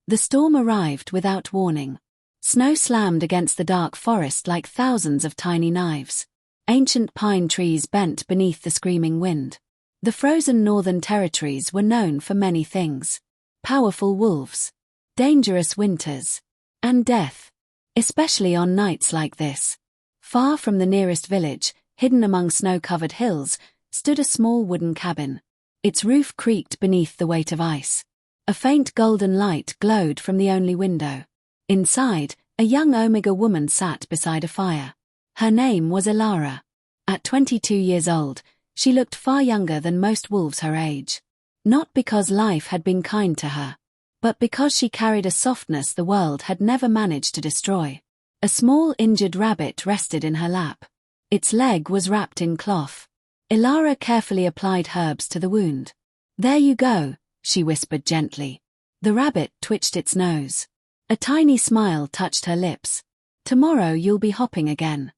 The storm arrived without warning. Snow slammed against the dark forest like thousands of tiny knives. Ancient pine trees bent beneath the screaming wind. The frozen northern territories were known for many things: powerful wolves, dangerous winters, and death. Especially on nights like this. Far from the nearest village, hidden among snow-covered hills, stood a small wooden cabin. Its roof creaked beneath the weight of ice. A faint golden light glowed from the only window. Inside, a young Omega woman sat beside a fire. Her name was Elara. At 22 years old, she looked far younger than most wolves her age. Not because life had been kind to her, but because she carried a softness the world had never managed to destroy. A small injured rabbit rested in her lap. Its leg was wrapped in cloth. Elara carefully applied herbs to the wound. "There you go," she whispered gently. The rabbit twitched its nose. A tiny smile touched her lips. "Tomorrow you'll be hopping again."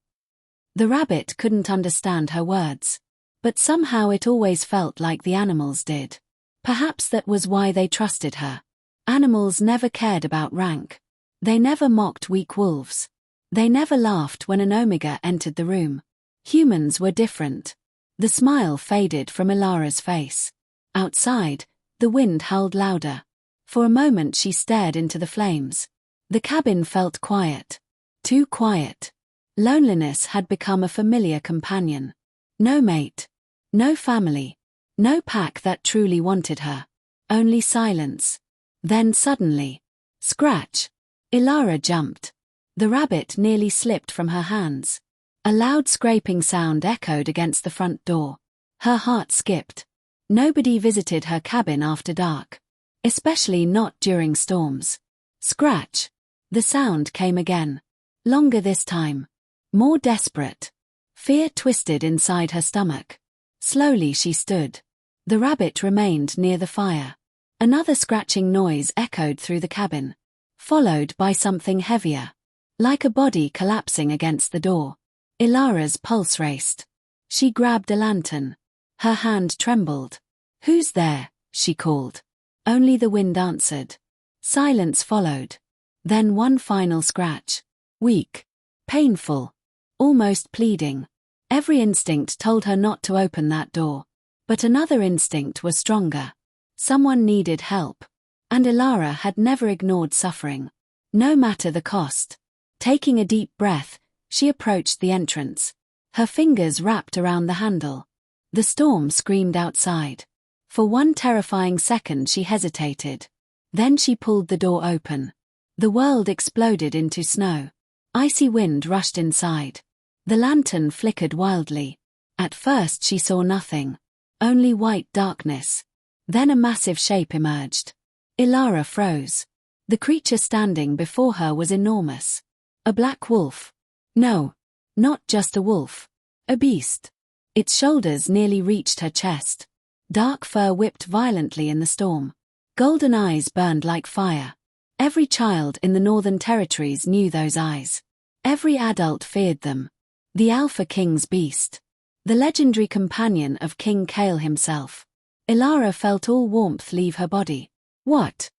The rabbit couldn't understand her words. But somehow it always felt like the animals did. Perhaps that was why they trusted her. Animals never cared about rank. They never mocked weak wolves. They never laughed when an Omega entered the room. Humans were different. The smile faded from Elara's face. Outside, the wind howled louder. For a moment she stared into the flames. The cabin felt quiet. Too quiet. Loneliness had become a familiar companion. No mate. No family. No pack that truly wanted her. Only silence. Then suddenly, scratch! Elara jumped. The rabbit nearly slipped from her hands. A loud scraping sound echoed against the front door. Her heart skipped. Nobody visited her cabin after dark. Especially not during storms. Scratch! The sound came again. Longer this time. More desperate. Fear twisted inside her stomach. Slowly she stood. The rabbit remained near the fire. Another scratching noise echoed through the cabin, followed by something heavier, like a body collapsing against the door. Elara's pulse raced. She grabbed a lantern. Her hand trembled. "Who's there?" she called. Only the wind answered. Silence followed. Then one final scratch. Weak. Painful. Almost pleading. Every instinct told her not to open that door. But another instinct was stronger. Someone needed help. And Elara had never ignored suffering. No matter the cost. Taking a deep breath, she approached the entrance. Her fingers wrapped around the handle. The storm screamed outside. For one terrifying second she hesitated. Then she pulled the door open. The world exploded into snow. Icy wind rushed inside. The lantern flickered wildly. At first she saw nothing. Only white darkness. Then a massive shape emerged. Elara froze. The creature standing before her was enormous. A black wolf. No. Not just a wolf. A beast. Its shoulders nearly reached her chest. Dark fur whipped violently in the storm. Golden eyes burned like fire. Every child in the Northern Territories knew those eyes. Every adult feared them. The Alpha King's beast. The legendary companion of King Kael himself. Elara felt all warmth leave her body. What?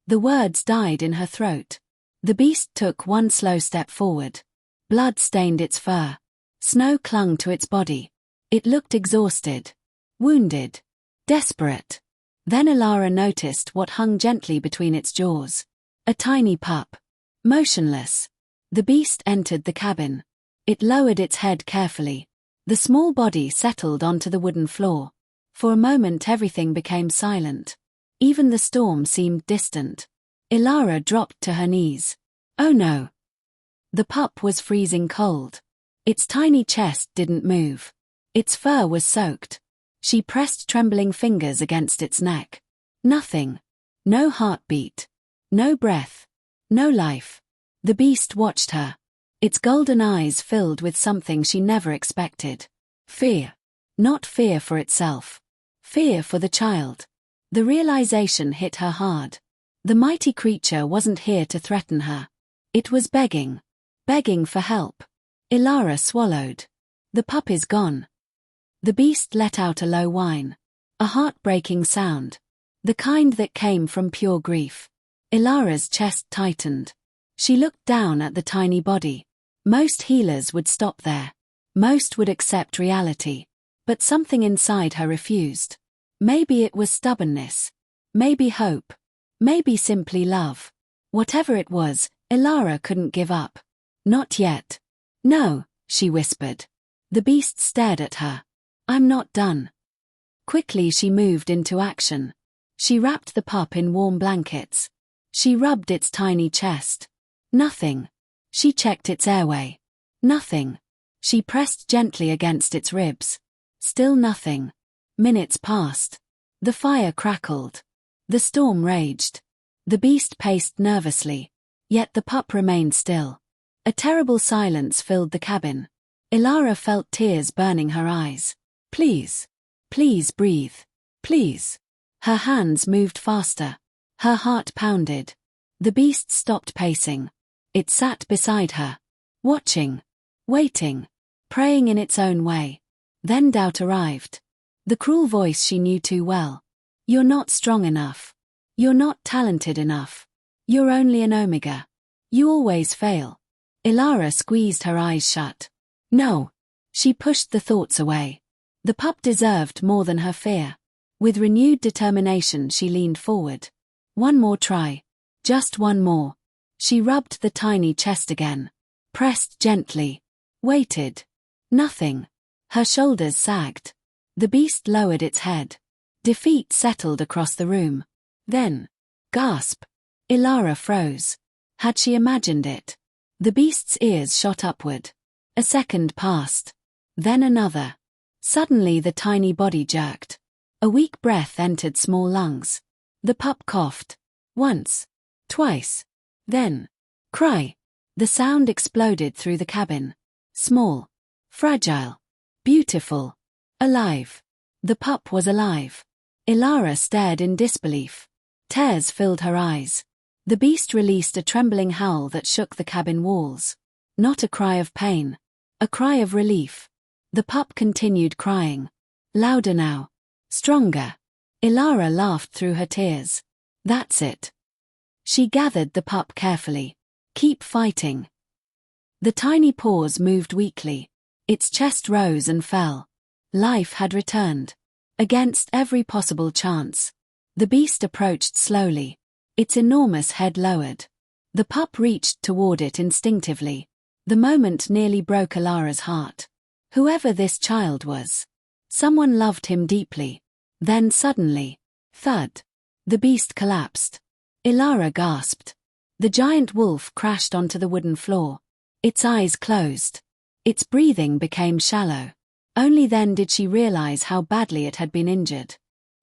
The words died in her throat. The beast took one slow step forward. Blood stained its fur. Snow clung to its body. It looked exhausted. Wounded. Desperate. Then Elara noticed what hung gently between its jaws. A tiny pup. Motionless. The beast entered the cabin. It lowered its head carefully. The small body settled onto the wooden floor. For a moment everything became silent. Even the storm seemed distant. Elara dropped to her knees. Oh no. The pup was freezing cold. Its tiny chest didn't move. Its fur was soaked. She pressed trembling fingers against its neck. Nothing. No heartbeat. No breath. No life. The beast watched her. Its golden eyes filled with something she never expected. Fear. Not fear for itself. Fear for the child. The realization hit her hard. The mighty creature wasn't here to threaten her. It was begging. Begging for help. Elara swallowed. The pup is gone. The beast let out a low whine. A heartbreaking sound. The kind that came from pure grief. Elara's chest tightened. She looked down at the tiny body. Most healers would stop there. Most would accept reality. But something inside her refused. Maybe it was stubbornness. Maybe hope. Maybe simply love. Whatever it was, Elara couldn't give up. Not yet. No, she whispered. The beast stared at her. I'm not done. Quickly she moved into action. She wrapped the pup in warm blankets. She rubbed its tiny chest. Nothing. She checked its airway. Nothing. She pressed gently against its ribs. Still nothing. Minutes passed. The fire crackled. The storm raged. The beast paced nervously. Yet the pup remained still. A terrible silence filled the cabin. Elara felt tears burning her eyes. Please. Please breathe. Please. Her hands moved faster. Her heart pounded. The beast stopped pacing. It sat beside her. Watching. Waiting. Praying in its own way. Then doubt arrived. The cruel voice she knew too well. You're not strong enough. You're not talented enough. You're only an omega. You always fail. Elara squeezed her eyes shut. No. She pushed the thoughts away. The pup deserved more than her fear. With renewed determination she leaned forward. One more try. Just one more. She rubbed the tiny chest again. Pressed gently. Waited. Nothing. Her shoulders sagged. The beast lowered its head. Defeat settled across the room. Then. Gasp. Elara froze. Had she imagined it? The beast's ears shot upward. A second passed. Then another. Suddenly the tiny body jerked. A weak breath entered small lungs. The pup coughed. Once. Twice. Then. Cry. The sound exploded through the cabin. Small. Fragile. Beautiful. Alive. The pup was alive. Elara stared in disbelief. Tears filled her eyes. The beast released a trembling howl that shook the cabin walls. Not a cry of pain. A cry of relief. The pup continued crying. Louder now. Stronger. Elara laughed through her tears. That's it. She gathered the pup carefully. Keep fighting. The tiny paws moved weakly. Its chest rose and fell. Life had returned. Against every possible chance. The beast approached slowly. Its enormous head lowered. The pup reached toward it instinctively. The moment nearly broke Elara's heart. Whoever this child was. Someone loved him deeply. Then suddenly. Thud. The beast collapsed. Elara gasped. The giant wolf crashed onto the wooden floor. Its eyes closed. Its breathing became shallow. Only then did she realize how badly it had been injured.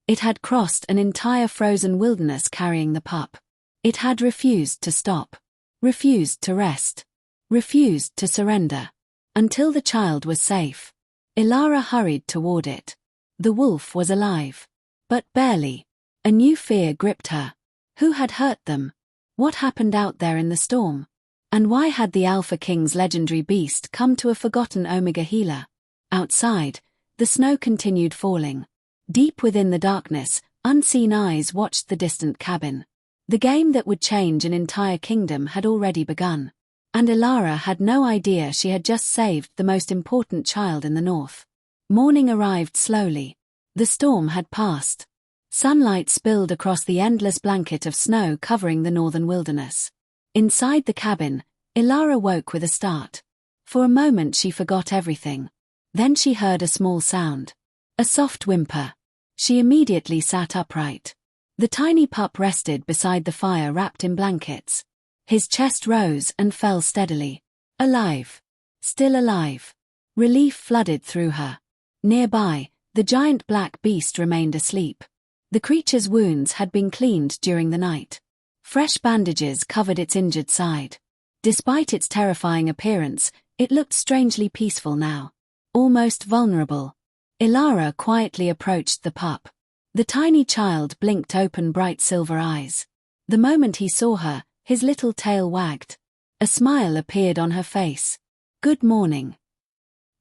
It had crossed an entire frozen wilderness carrying the pup. It had refused to stop. Refused to rest. Refused to surrender. Until the child was safe. Elara hurried toward it. The wolf was alive. But barely. A new fear gripped her. Who had hurt them? What happened out there in the storm? And why had the Alpha King's legendary beast come to a forgotten Omega healer? Outside, the snow continued falling. Deep within the darkness, unseen eyes watched the distant cabin. The game that would change an entire kingdom had already begun. And Elara had no idea she had just saved the most important child in the north. Morning arrived slowly. The storm had passed. Sunlight spilled across the endless blanket of snow covering the northern wilderness. Inside the cabin, Elara woke with a start. For a moment she forgot everything. Then she heard a small sound. A soft whimper. She immediately sat upright. The tiny pup rested beside the fire wrapped in blankets. His chest rose and fell steadily. Alive. Still alive. Relief flooded through her. Nearby, the giant black beast remained asleep. The creature's wounds had been cleaned during the night. Fresh bandages covered its injured side. Despite its terrifying appearance, it looked strangely peaceful now. Almost vulnerable. Elara quietly approached the pup. The tiny child blinked open bright silver eyes. The moment he saw her, his little tail wagged. A smile appeared on her face. Good morning.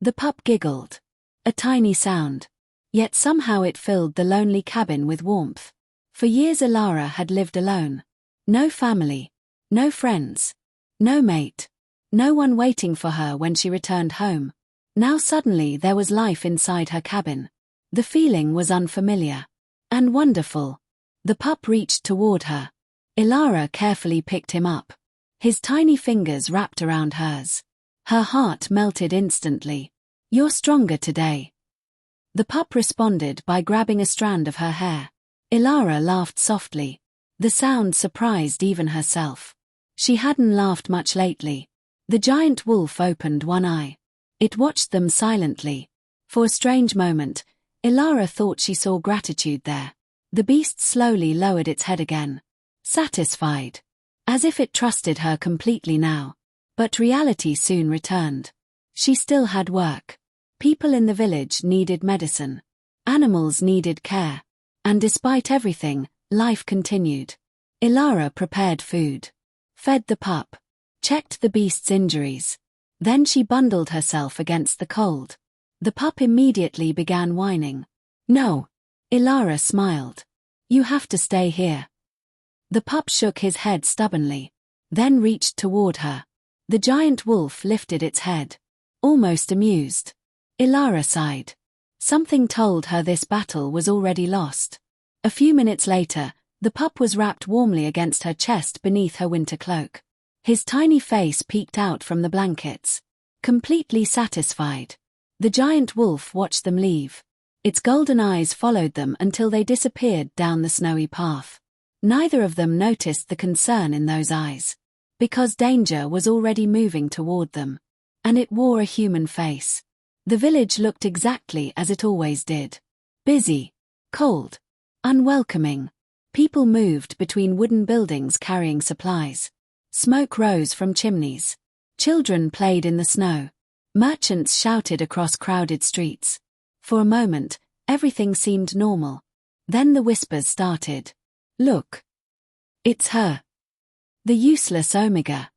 The pup giggled. A tiny sound. Yet somehow it filled the lonely cabin with warmth. For years Elara had lived alone. No family. No friends. No mate. No one waiting for her when she returned home. Now suddenly there was life inside her cabin. The feeling was unfamiliar. And wonderful. The pup reached toward her. Elara carefully picked him up. His tiny fingers wrapped around hers. Her heart melted instantly. "You're stronger today." The pup responded by grabbing a strand of her hair. Elara laughed softly. The sound surprised even herself. She hadn't laughed much lately. The giant wolf opened one eye. It watched them silently. For a strange moment, Elara thought she saw gratitude there. The beast slowly lowered its head again. Satisfied. As if it trusted her completely now. But reality soon returned. She still had work. People in the village needed medicine. Animals needed care. And despite everything, life continued. Elara prepared food. Fed the pup. Checked the beast's injuries. Then she bundled herself against the cold. The pup immediately began whining. "No." Elara smiled. "You have to stay here." The pup shook his head stubbornly. Then reached toward her. The giant wolf lifted its head. Almost amused. Elara sighed. Something told her this battle was already lost. A few minutes later, the pup was wrapped warmly against her chest beneath her winter cloak. His tiny face peeked out from the blankets. Completely satisfied. The giant wolf watched them leave. Its golden eyes followed them until they disappeared down the snowy path. Neither of them noticed the concern in those eyes. Because danger was already moving toward them. And it wore a human face. The village looked exactly as it always did. Busy. Cold. Unwelcoming. People moved between wooden buildings carrying supplies. Smoke rose from chimneys. Children played in the snow. Merchants shouted across crowded streets. For a moment, everything seemed normal. Then the whispers started. "Look. It's her. The useless Omega."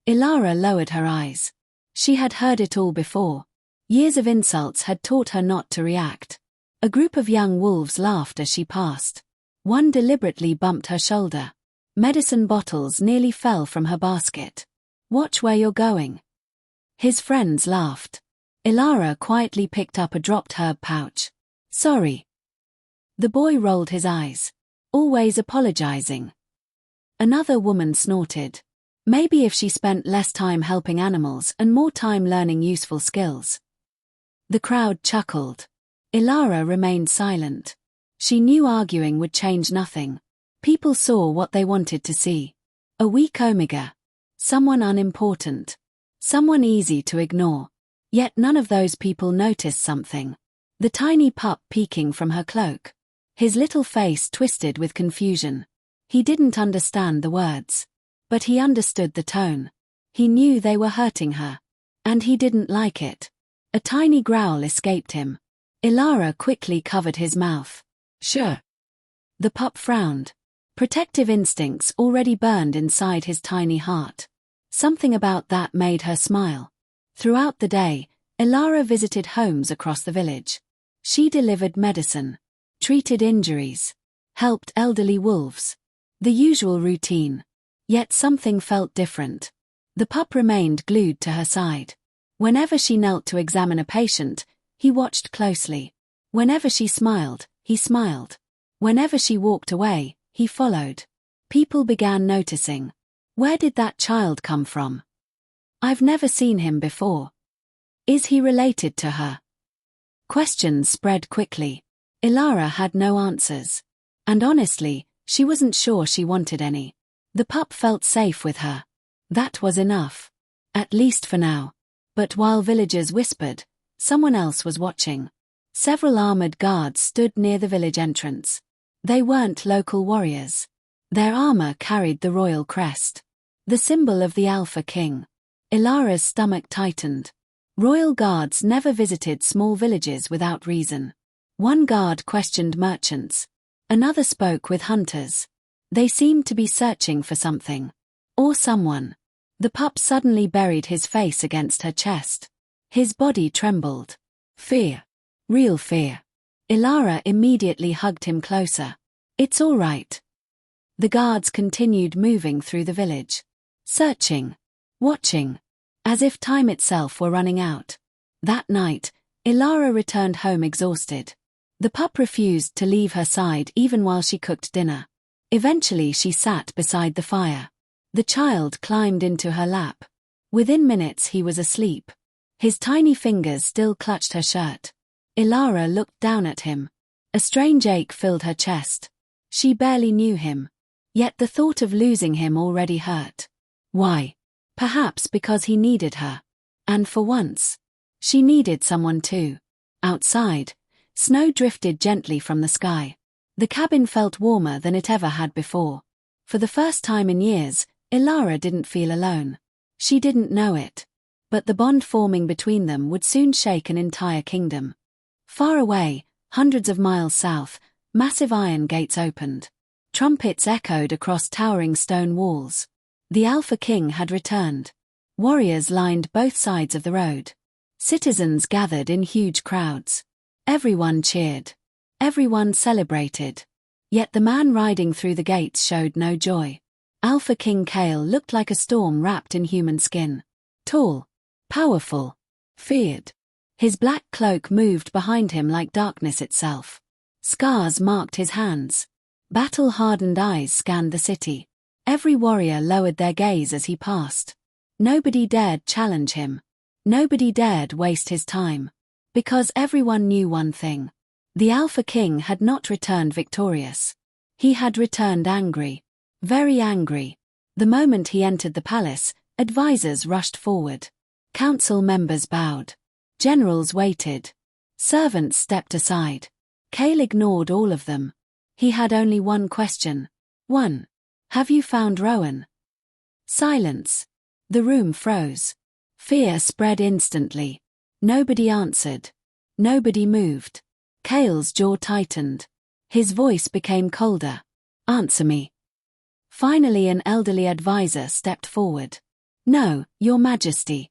Elara lowered her eyes. She had heard it all before. Years of insults had taught her not to react. A group of young wolves laughed as she passed. One deliberately bumped her shoulder. Medicine bottles nearly fell from her basket. "Watch where you're going." His friends laughed. Elara quietly picked up a dropped herb pouch. "Sorry." The boy rolled his eyes. Always apologizing. Another woman snorted. Maybe if she spent less time helping animals and more time learning useful skills. The crowd chuckled. Elara remained silent. She knew arguing would change nothing. People saw what they wanted to see. A weak Omega. Someone unimportant. Someone easy to ignore. Yet none of those people noticed something. The tiny pup peeking from her cloak. His little face twisted with confusion. He didn't understand the words. But he understood the tone. He knew they were hurting her. And he didn't like it. A tiny growl escaped him. Elara quickly covered his mouth. "Sure." The pup frowned. Protective instincts already burned inside his tiny heart. Something about that made her smile. Throughout the day, Elara visited homes across the village. She delivered medicine. Treated injuries. Helped elderly wolves. The usual routine. Yet something felt different. The pup remained glued to her side. Whenever she knelt to examine a patient, he watched closely. Whenever she smiled, he smiled. Whenever she walked away, he followed. People began noticing. Where did that child come from? I've never seen him before. Is he related to her? Questions spread quickly. Elara had no answers. And honestly, she wasn't sure she wanted any. The pup felt safe with her. That was enough. At least for now. But while villagers whispered, someone else was watching. Several armored guards stood near the village entrance. They weren't local warriors. Their armor carried the royal crest. The symbol of the Alpha King. Elara's stomach tightened. Royal guards never visited small villages without reason. One guard questioned merchants. Another spoke with hunters. They seemed to be searching for something. Or someone. The pup suddenly buried his face against her chest. His body trembled. Fear. Real fear. Elara immediately hugged him closer. It's all right. The guards continued moving through the village. Searching. Watching. As if time itself were running out. That night, Elara returned home exhausted. The pup refused to leave her side even while she cooked dinner. Eventually she sat beside the fire. The child climbed into her lap. Within minutes he was asleep. His tiny fingers still clutched her shirt. Elara looked down at him. A strange ache filled her chest. She barely knew him. Yet the thought of losing him already hurt. Why? Perhaps because he needed her. And for once, she needed someone too. Outside, snow drifted gently from the sky. The cabin felt warmer than it ever had before. For the first time in years, Elara didn't feel alone. She didn't know it. But the bond forming between them would soon shake an entire kingdom. Far away, hundreds of miles south, massive iron gates opened. Trumpets echoed across towering stone walls. The Alpha King had returned. Warriors lined both sides of the road. Citizens gathered in huge crowds. Everyone cheered. Everyone celebrated. Yet the man riding through the gates showed no joy. Alpha King Kael looked like a storm wrapped in human skin. Tall. Powerful. Feared. His black cloak moved behind him like darkness itself. Scars marked his hands. Battle-hardened eyes scanned the city. Every warrior lowered their gaze as he passed. Nobody dared challenge him. Nobody dared waste his time. Because everyone knew one thing. The Alpha King had not returned victorious. He had returned angry. Very angry. The moment he entered the palace, advisors rushed forward. Council members bowed. Generals waited. Servants stepped aside. Kael ignored all of them. He had only one question. One. Have you found Rowan? Silence. The room froze. Fear spread instantly. Nobody answered. Nobody moved. Kael's jaw tightened. His voice became colder. Answer me. Finally an elderly advisor stepped forward. No, Your Majesty.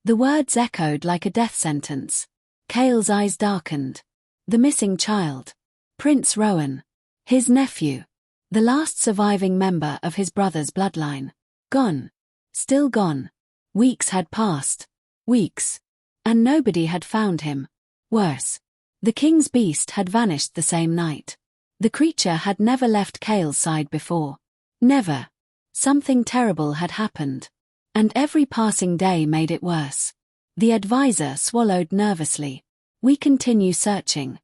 The words echoed like a death sentence. Kael's eyes darkened. The missing child. Prince Rowan. His nephew. The last surviving member of his brother's bloodline. Gone. Still gone. Weeks had passed. Weeks. And nobody had found him. Worse. The king's beast had vanished the same night. The creature had never left Kael's side before. Never. Something terrible had happened. And every passing day made it worse. The advisor swallowed nervously. We continue searching.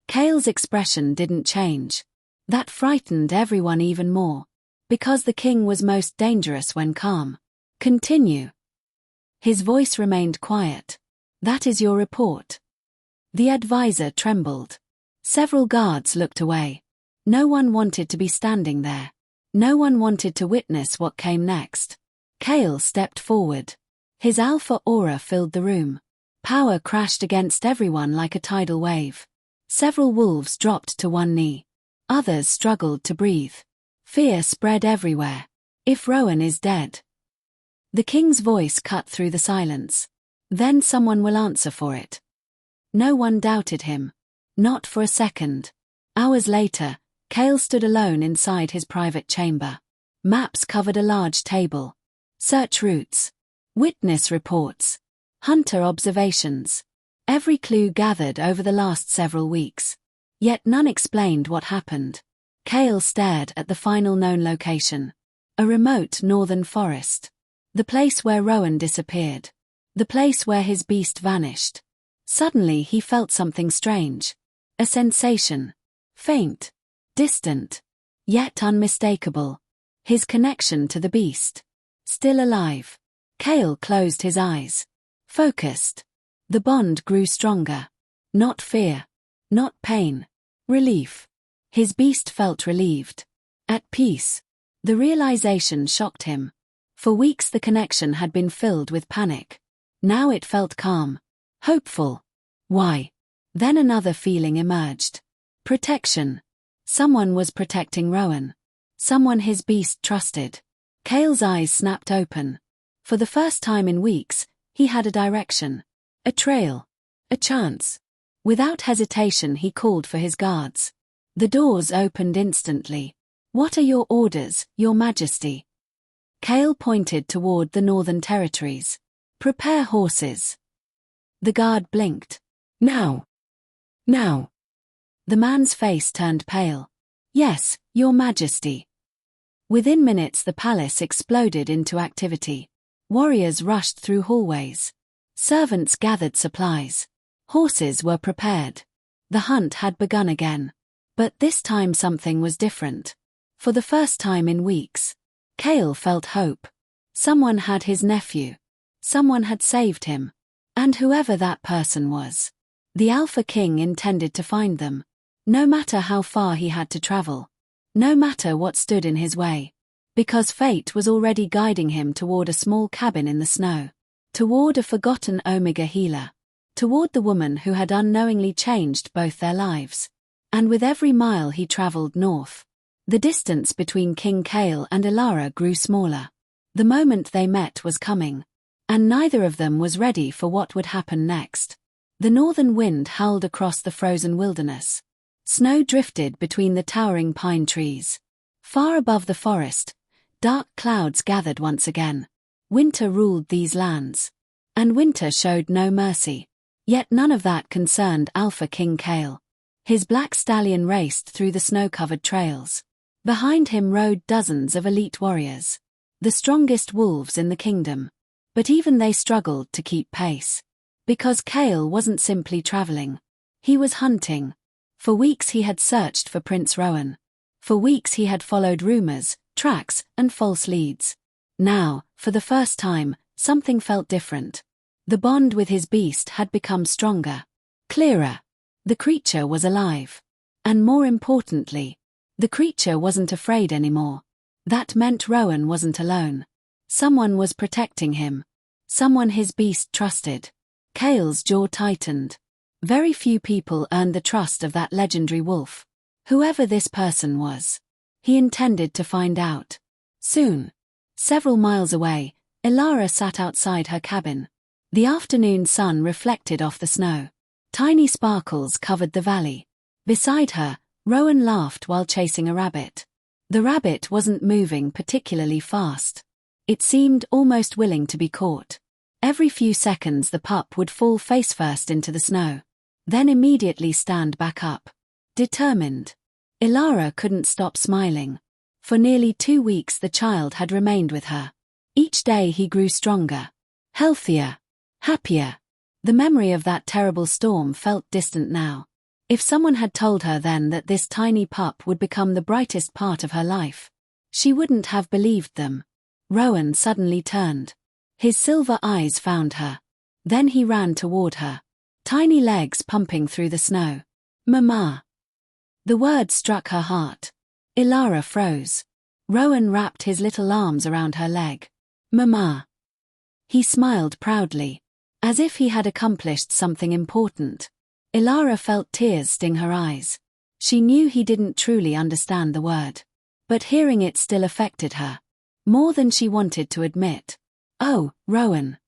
Kael's expression didn't change. That frightened everyone even more. Because the king was most dangerous when calm. Continue. His voice remained quiet. That is your report. The advisor trembled. Several guards looked away. No one wanted to be standing there. No one wanted to witness what came next. Kael stepped forward. His alpha aura filled the room. Power crashed against everyone like a tidal wave. Several wolves dropped to one knee. Others struggled to breathe. Fear spread everywhere. If Rowan is dead. The king's voice cut through the silence. Then someone will answer for it. No one doubted him. Not for a second. Hours later, Kael stood alone inside his private chamber. Maps covered a large table. Search routes. Witness reports. Hunter observations. Every clue gathered over the last several weeks. Yet none explained what happened. Kael stared at the final known location. A remote northern forest. The place where Rowan disappeared. The place where his beast vanished. Suddenly he felt something strange. A sensation. Faint. Distant. Yet unmistakable. His connection to the beast. Still alive. Kael closed his eyes. Focused. The bond grew stronger. Not fear. Not pain. Relief. His beast felt relieved. At peace. The realization shocked him. For weeks the connection had been filled with panic. Now it felt calm. Hopeful. Why? Then another feeling emerged. Protection. Someone was protecting Rowan. Someone his beast trusted. Kael's eyes snapped open. For the first time in weeks, he had a direction. A trail. A chance. Without hesitation he called for his guards. The doors opened instantly. "What are your orders, your majesty?" Kael pointed toward the northern territories. "Prepare horses." The guard blinked. "Now! Now!" The man's face turned pale. "Yes, your majesty." Within minutes the palace exploded into activity. Warriors rushed through hallways. Servants gathered supplies. Horses were prepared. The hunt had begun again. But this time something was different. For the first time in weeks, Kael felt hope. Someone had his nephew. Someone had saved him. And whoever that person was, the Alpha King intended to find them. No matter how far he had to travel. No matter what stood in his way. Because fate was already guiding him toward a small cabin in the snow. Toward a forgotten Omega healer. Toward the woman who had unknowingly changed both their lives. And with every mile he traveled north, the distance between King Kael and Elara grew smaller. The moment they met was coming. And neither of them was ready for what would happen next. The northern wind howled across the frozen wilderness. Snow drifted between the towering pine trees. Far above the forest, dark clouds gathered once again. Winter ruled these lands. And winter showed no mercy. Yet none of that concerned Alpha King Kael. His black stallion raced through the snow-covered trails. Behind him rode dozens of elite warriors. The strongest wolves in the kingdom. But even they struggled to keep pace. Because Kael wasn't simply traveling. He was hunting. For weeks he had searched for Prince Rowan. For weeks he had followed rumors, tracks, and false leads. Now, for the first time, something felt different. The bond with his beast had become stronger. Clearer. The creature was alive. And more importantly, the creature wasn't afraid anymore. That meant Rowan wasn't alone. Someone was protecting him. Someone his beast trusted. Kael's jaw tightened. Very few people earned the trust of that legendary wolf. Whoever this person was, he intended to find out. Soon. Several miles away, Elara sat outside her cabin. The afternoon sun reflected off the snow. Tiny sparkles covered the valley. Beside her, Rowan laughed while chasing a rabbit. The rabbit wasn't moving particularly fast. It seemed almost willing to be caught. Every few seconds the pup would fall face-first into the snow. Then immediately stand back up. Determined. Elara couldn't stop smiling. For nearly 2 weeks the child had remained with her. Each day he grew stronger. Healthier. Happier. The memory of that terrible storm felt distant now. If someone had told her then that this tiny pup would become the brightest part of her life, she wouldn't have believed them. Rowan suddenly turned. His silver eyes found her. Then he ran toward her. Tiny legs pumping through the snow. "Mama." The word struck her heart. Elara froze. Rowan wrapped his little arms around her leg. "Mama." He smiled proudly, as if he had accomplished something important. Elara felt tears sting her eyes. She knew he didn't truly understand the word. But hearing it still affected her. More than she wanted to admit. "Oh, Rowan."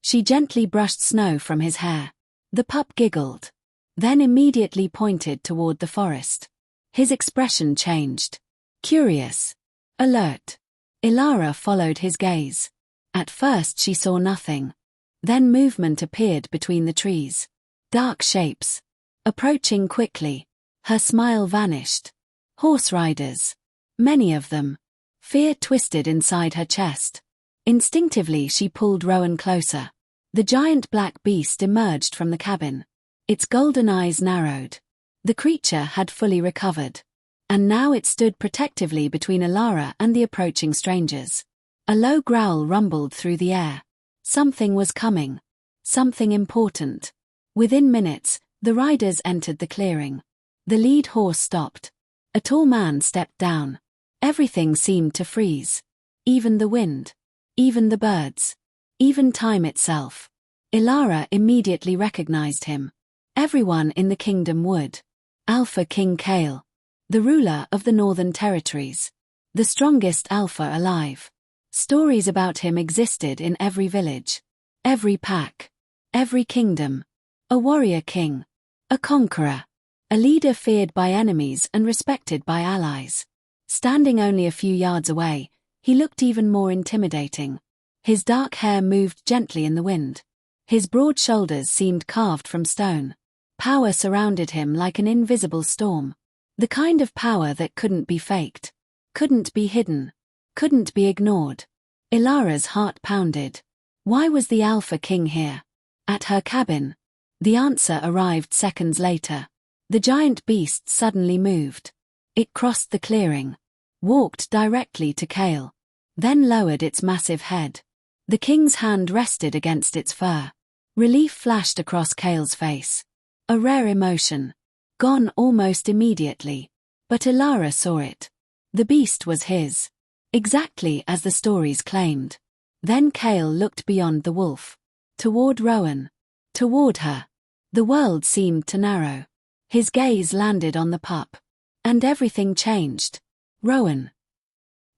She gently brushed snow from his hair. The pup giggled. Then immediately pointed toward the forest. His expression changed. Curious. Alert. Elara followed his gaze. At first she saw nothing. Then movement appeared between the trees. Dark shapes. Approaching quickly. Her smile vanished. Horse riders. Many of them. Fear twisted inside her chest. Instinctively she pulled Rowan closer. The giant black beast emerged from the cabin. Its golden eyes narrowed. The creature had fully recovered. And now it stood protectively between Elara and the approaching strangers. A low growl rumbled through the air. Something was coming. Something important. Within minutes, the riders entered the clearing. The lead horse stopped. A tall man stepped down. Everything seemed to freeze. Even the wind. Even the birds. Even time itself. Elara immediately recognized him. Everyone in the kingdom would. Alpha King Kael. The ruler of the northern territories. The strongest alpha alive. Stories about him existed in every village. Every pack. Every kingdom. A warrior king. A conqueror. A leader feared by enemies and respected by allies. Standing only a few yards away, he looked even more intimidating. His dark hair moved gently in the wind. His broad shoulders seemed carved from stone. Power surrounded him like an invisible storm. The kind of power that couldn't be faked, couldn't be hidden, couldn't be ignored. Elara's heart pounded. Why was the Alpha King here? At her cabin? The answer arrived seconds later. The giant beast suddenly moved. It crossed the clearing, walked directly to Kael, then lowered its massive head. The king's hand rested against its fur. Relief flashed across Kael's face. A rare emotion. Gone almost immediately. But Elara saw it. The beast was his. Exactly as the stories claimed. Then Kael looked beyond the wolf. Toward Rowan. Toward her. The world seemed to narrow. His gaze landed on the pup. And everything changed. Rowan.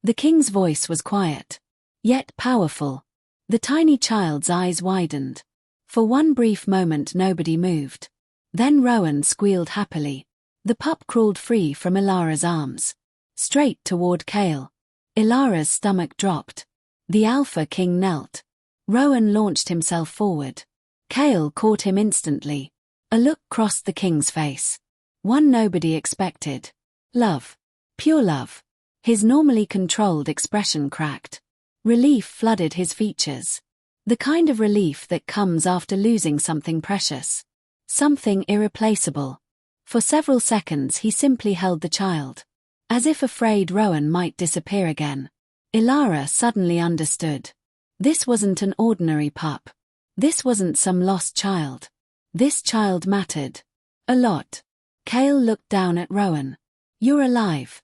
The king's voice was quiet, yet powerful. The tiny child's eyes widened. For one brief moment nobody moved. Then Rowan squealed happily. The pup crawled free from Elara's arms. Straight toward Kael. Elara's stomach dropped. The Alpha King knelt. Rowan launched himself forward. Kael caught him instantly. A look crossed the king's face. One nobody expected. Love. Pure love. His normally controlled expression cracked. Relief flooded his features. The kind of relief that comes after losing something precious. Something irreplaceable. For several seconds he simply held the child. As if afraid Rowan might disappear again. Elara suddenly understood. This wasn't an ordinary pup. This wasn't some lost child. This child mattered. A lot. Kael looked down at Rowan. You're alive.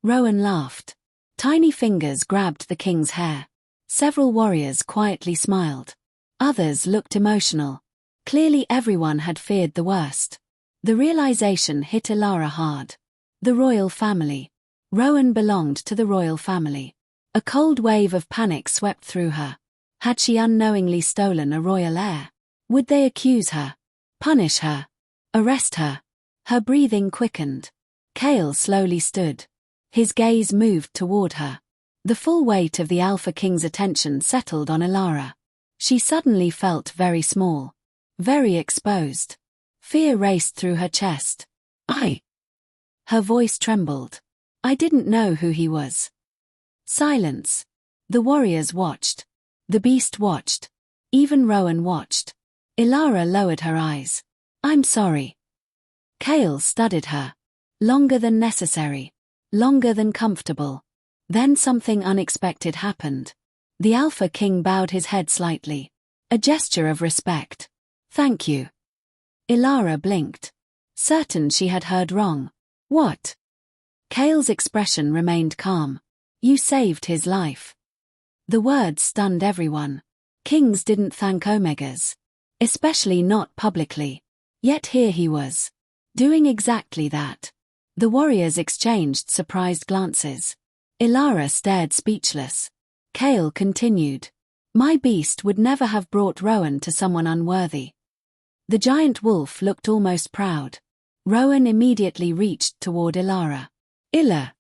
Rowan laughed. Tiny fingers grabbed the king's hair. Several warriors quietly smiled. Others looked emotional. Clearly everyone had feared the worst. The realization hit Elara hard. The royal family. Rowan belonged to the royal family. A cold wave of panic swept through her. Had she unknowingly stolen a royal heir? Would they accuse her? Punish her? Arrest her? Her breathing quickened. Kael slowly stood. His gaze moved toward her. The full weight of the Alpha King's attention settled on Elara. She suddenly felt very small. Very exposed. Fear raced through her chest. Her voice trembled. I didn't know who he was. Silence. The warriors watched. The beast watched. Even Rowan watched. Elara lowered her eyes. I'm sorry. Kael studied her. Longer than necessary. Longer than comfortable. Then something unexpected happened. The Alpha King bowed his head slightly. A gesture of respect. Thank you. Elara blinked. Certain she had heard wrong. What? Kael's expression remained calm. You saved his life. The words stunned everyone. Kings didn't thank Omegas. Especially not publicly. Yet here he was. Doing exactly that. The warriors exchanged surprised glances. Elara stared speechless. Kael continued. My beast would never have brought Rowan to someone unworthy. The giant wolf looked almost proud. Rowan immediately reached toward Elara. Illa.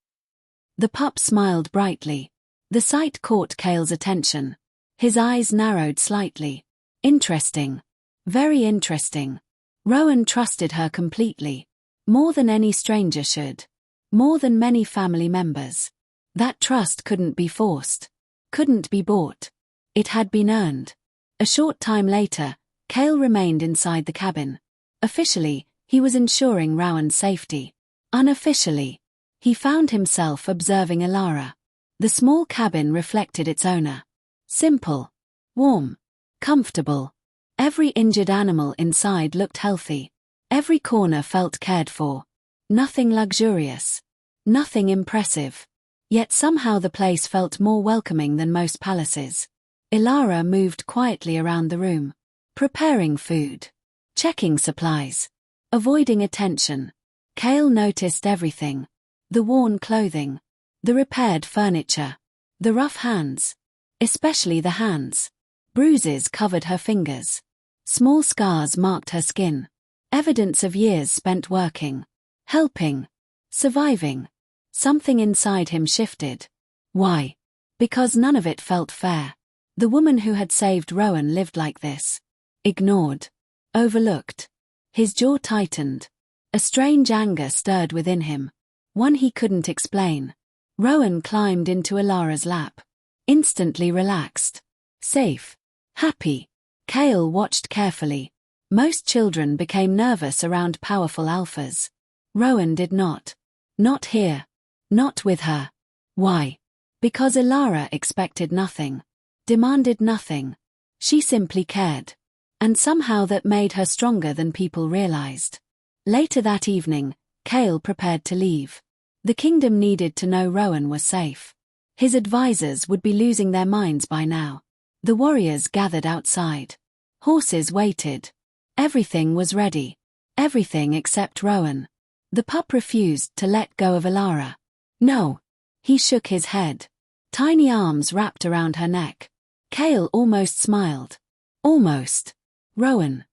The pup smiled brightly. The sight caught Kael's attention. His eyes narrowed slightly. Interesting. Very interesting. Rowan trusted her completely. More than any stranger should. More than many family members. That trust couldn't be forced. Couldn't be bought. It had been earned. A short time later, Kael remained inside the cabin. Officially, he was ensuring Rowan's safety. Unofficially, he found himself observing Elara. The small cabin reflected its owner. Simple. Warm. Comfortable. Every injured animal inside looked healthy. Every corner felt cared for. Nothing luxurious. Nothing impressive. Yet somehow the place felt more welcoming than most palaces. Elara moved quietly around the room. Preparing food. Checking supplies. Avoiding attention. Kael noticed everything. The worn clothing. The repaired furniture. The rough hands. Especially the hands. Bruises covered her fingers. Small scars marked her skin. Evidence of years spent working. Helping. Surviving. Something inside him shifted. Why? Because none of it felt fair. The woman who had saved Rowan lived like this. Ignored. Overlooked. His jaw tightened. A strange anger stirred within him. One he couldn't explain. Rowan climbed into Elara's lap. Instantly relaxed. Safe. Happy. Kael watched carefully. Most children became nervous around powerful alphas. Rowan did not. Not here. Not with her. Why? Because Elara expected nothing. Demanded nothing. She simply cared. And somehow that made her stronger than people realized. Later that evening, Kael prepared to leave. The kingdom needed to know Rowan was safe. His advisors would be losing their minds by now. The warriors gathered outside. Horses waited. Everything was ready. Everything except Rowan. The pup refused to let go of Elara. No. He shook his head. Tiny arms wrapped around her neck. Kael almost smiled. Almost. Rowan.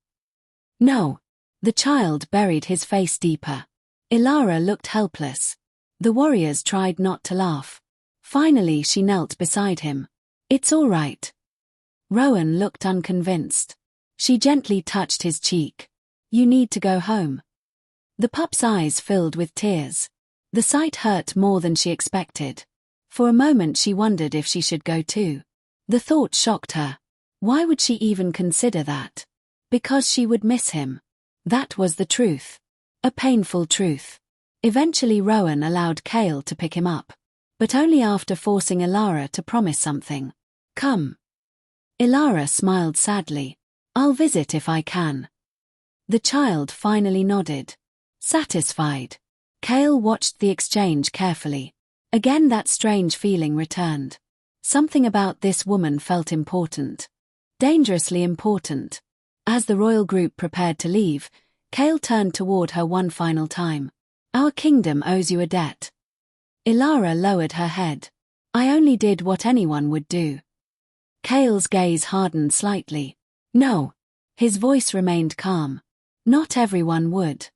No. The child buried his face deeper. Elara looked helpless. The warriors tried not to laugh. Finally she knelt beside him. It's all right. Rowan looked unconvinced. She gently touched his cheek. You need to go home. The pup's eyes filled with tears. The sight hurt more than she expected. For a moment she wondered if she should go too. The thought shocked her. Why would she even consider that? Because she would miss him. That was the truth. A painful truth. Eventually Rowan allowed Kael to pick him up. But only after forcing Elara to promise something. Come. Elara smiled sadly. I'll visit if I can. The child finally nodded. Satisfied. Kael watched the exchange carefully. Again that strange feeling returned. Something about this woman felt important. Dangerously important. As the royal group prepared to leave, Kael turned toward her one final time. Our kingdom owes you a debt. Elara lowered her head. I only did what anyone would do. Kael's gaze hardened slightly. No. His voice remained calm. Not everyone would.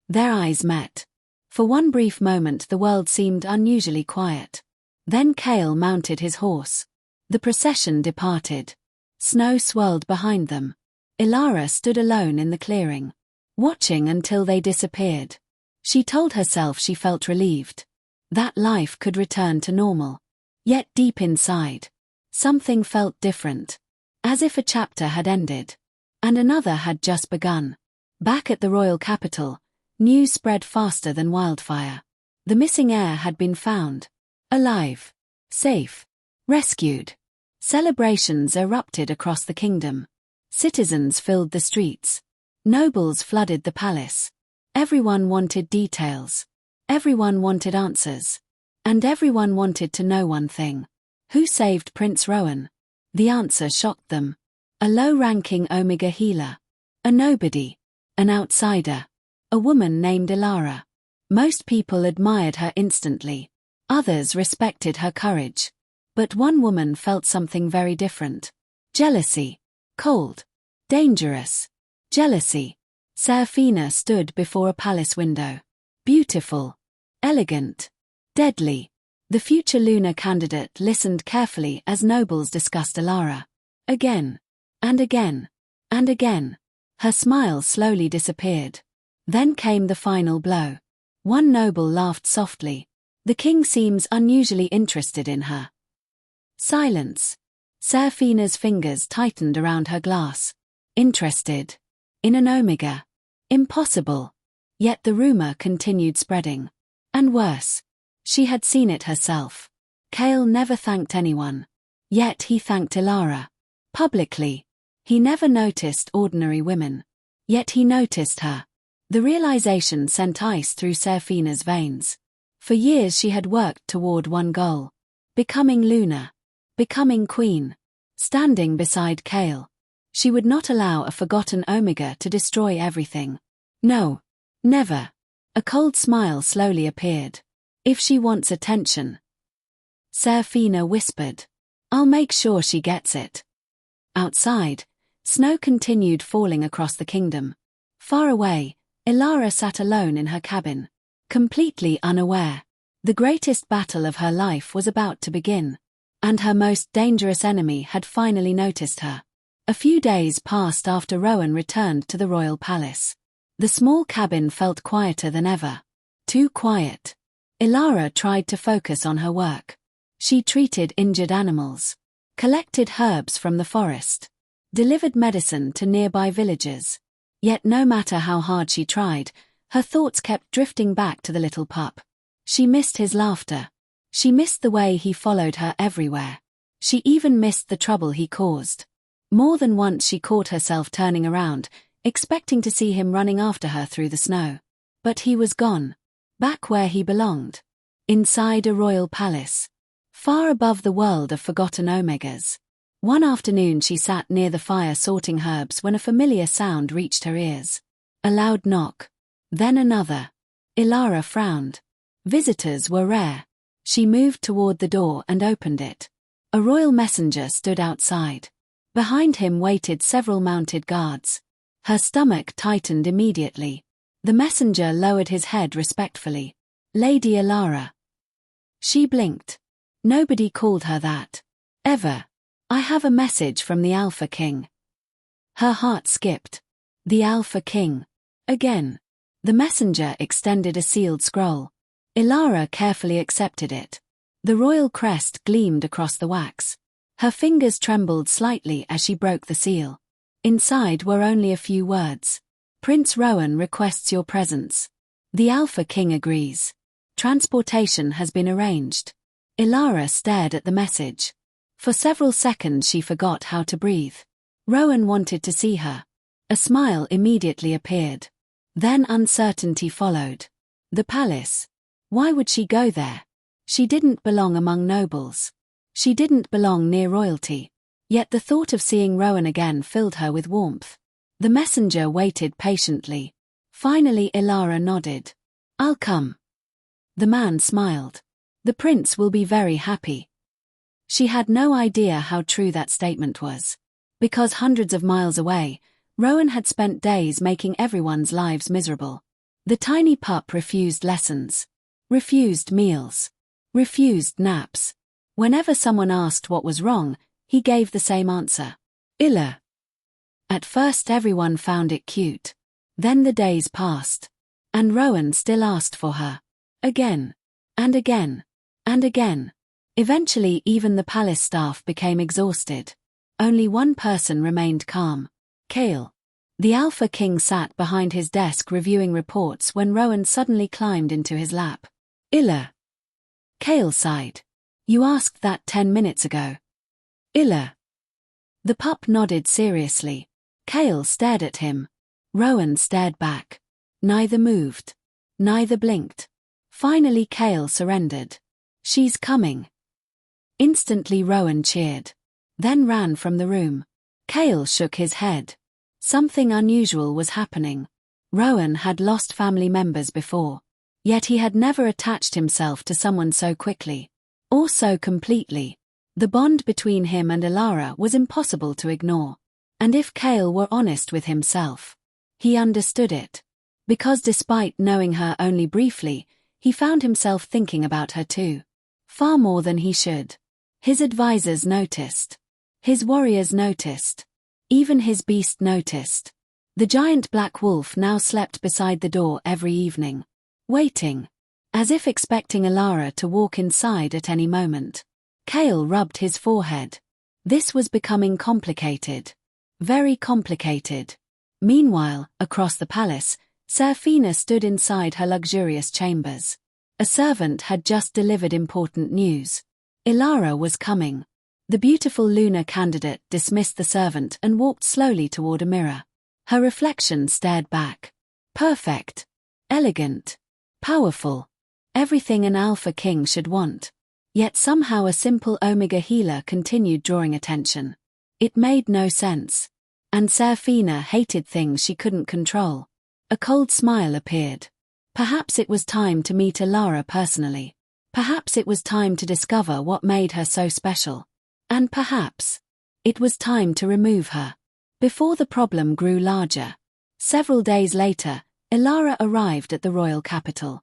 Their eyes met. For one brief moment the world seemed unusually quiet. Then Kael mounted his horse. The procession departed. Snow swirled behind them. Elara stood alone in the clearing, watching until they disappeared. She told herself she felt relieved. That life could return to normal. Yet deep inside, something felt different. As if a chapter had ended. And another had just begun. Back at the royal capital, news spread faster than wildfire. The missing heir had been found. Alive. Safe. Rescued. Celebrations erupted across the kingdom. Citizens filled the streets. Nobles flooded the palace. Everyone wanted details. Everyone wanted answers. And everyone wanted to know one thing. Who saved Prince Rowan? The answer shocked them. A low-ranking Omega healer. A nobody. An outsider. A woman named Elara. Most people admired her instantly. Others respected her courage. But one woman felt something very different. Jealousy. Cold. Dangerous. Jealousy. Seraphina stood before a palace window. Beautiful. Elegant. Deadly. The future lunar candidate listened carefully as nobles discussed Elara. Again. And again. And again. Her smile slowly disappeared. Then came the final blow. One noble laughed softly. The king seems unusually interested in her. Silence. Seraphina's fingers tightened around her glass. Interested. In an Omega. Impossible. Yet the rumor continued spreading. And worse. She had seen it herself. Kael never thanked anyone. Yet he thanked Elara. Publicly. He never noticed ordinary women. Yet he noticed her. The realization sent ice through Seraphina's veins. For years she had worked toward one goal. Becoming lunar. Becoming queen. Standing beside Kael. She would not allow a forgotten Omega to destroy everything. No. Never. A cold smile slowly appeared. If she wants attention. Seraphina whispered. I'll make sure she gets it. Outside, snow continued falling across the kingdom. Far away, Elara sat alone in her cabin. Completely unaware. The greatest battle of her life was about to begin, and her most dangerous enemy had finally noticed her. A few days passed after Rowan returned to the royal palace. The small cabin felt quieter than ever. Too quiet. Elara tried to focus on her work. She treated injured animals, collected herbs from the forest, delivered medicine to nearby villagers. Yet no matter how hard she tried, her thoughts kept drifting back to the little pup. She missed his laughter. She missed the way he followed her everywhere. She even missed the trouble he caused. More than once she caught herself turning around, expecting to see him running after her through the snow. But he was gone. Back where he belonged. Inside a royal palace. Far above the world of forgotten omegas. One afternoon she sat near the fire sorting herbs when a familiar sound reached her ears. A loud knock. Then another. Elara frowned. Visitors were rare. She moved toward the door and opened it. A royal messenger stood outside. Behind him waited several mounted guards. Her stomach tightened immediately. The messenger lowered his head respectfully. Lady Elara. She blinked. Nobody called her that. Ever. I have a message from the Alpha King. Her heart skipped. The Alpha King. Again. The messenger extended a sealed scroll. Elara carefully accepted it. The royal crest gleamed across the wax. Her fingers trembled slightly as she broke the seal. Inside were only a few words. Prince Rowan requests your presence. The Alpha King agrees. Transportation has been arranged. Elara stared at the message. For several seconds she forgot how to breathe. Rowan wanted to see her. A smile immediately appeared. Then uncertainty followed. The palace. Why would she go there? She didn't belong among nobles. She didn't belong near royalty. Yet the thought of seeing Rowan again filled her with warmth. The messenger waited patiently. Finally Elara nodded. I'll come. The man smiled. The prince will be very happy. She had no idea how true that statement was. Because hundreds of miles away, Rowan had spent days making everyone's lives miserable. The tiny pup refused lessons. Refused meals. Refused naps. Whenever someone asked what was wrong, he gave the same answer. Illa. At first everyone found it cute. Then the days passed. And Rowan still asked for her. Again. And again. And again. Eventually even the palace staff became exhausted. Only one person remained calm. Kael. The Alpha King sat behind his desk reviewing reports when Rowan suddenly climbed into his lap. Illa. Kael sighed. You asked that 10 minutes ago. Illa. The pup nodded seriously. Kael stared at him. Rowan stared back. Neither moved. Neither blinked. Finally Kael surrendered. She's coming. Instantly Rowan cheered. Then ran from the room. Kael shook his head. Something unusual was happening. Rowan had lost family members before. Yet he had never attached himself to someone so quickly. Or so completely. The bond between him and Elara was impossible to ignore. And if Kael were honest with himself, he understood it. Because despite knowing her only briefly, he found himself thinking about her too. Far more than he should. His advisors noticed. His warriors noticed. Even his beast noticed. The giant black wolf now slept beside the door every evening. Waiting. As if expecting Elara to walk inside at any moment. Kael rubbed his forehead. This was becoming complicated. Very complicated. Meanwhile, across the palace, Seraphina stood inside her luxurious chambers. A servant had just delivered important news. Elara was coming. The beautiful lunar candidate dismissed the servant and walked slowly toward a mirror. Her reflection stared back. Perfect. Elegant. Powerful. Everything an Alpha King should want. Yet somehow a simple Omega healer continued drawing attention. It made no sense. And Seraphina hated things she couldn't control. A cold smile appeared. Perhaps it was time to meet Elara personally. Perhaps it was time to discover what made her so special. And perhaps it was time to remove her. Before the problem grew larger. Several days later, Elara arrived at the royal capital.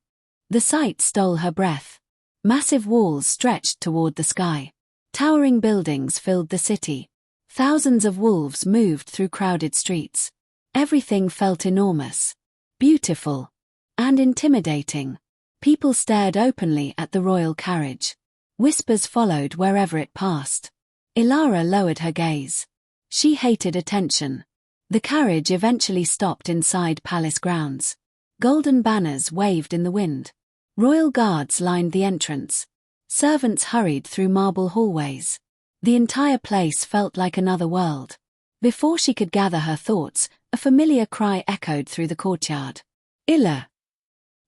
The sight stole her breath. Massive walls stretched toward the sky. Towering buildings filled the city. Thousands of wolves moved through crowded streets. Everything felt enormous, beautiful, and intimidating. People stared openly at the royal carriage. Whispers followed wherever it passed. Elara lowered her gaze. She hated attention. The carriage eventually stopped inside palace grounds. Golden banners waved in the wind. Royal guards lined the entrance. Servants hurried through marble hallways. The entire place felt like another world. Before she could gather her thoughts, a familiar cry echoed through the courtyard. Illa!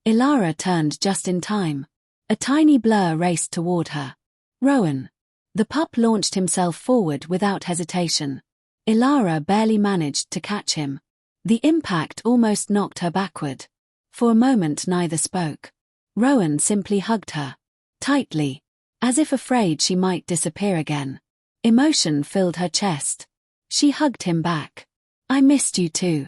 Elara turned just in time. A tiny blur raced toward her. Rowan. The pup launched himself forward without hesitation. Elara barely managed to catch him. The impact almost knocked her backward. For a moment neither spoke. Rowan simply hugged her. Tightly, as if afraid she might disappear again. Emotion filled her chest. She hugged him back. I missed you too.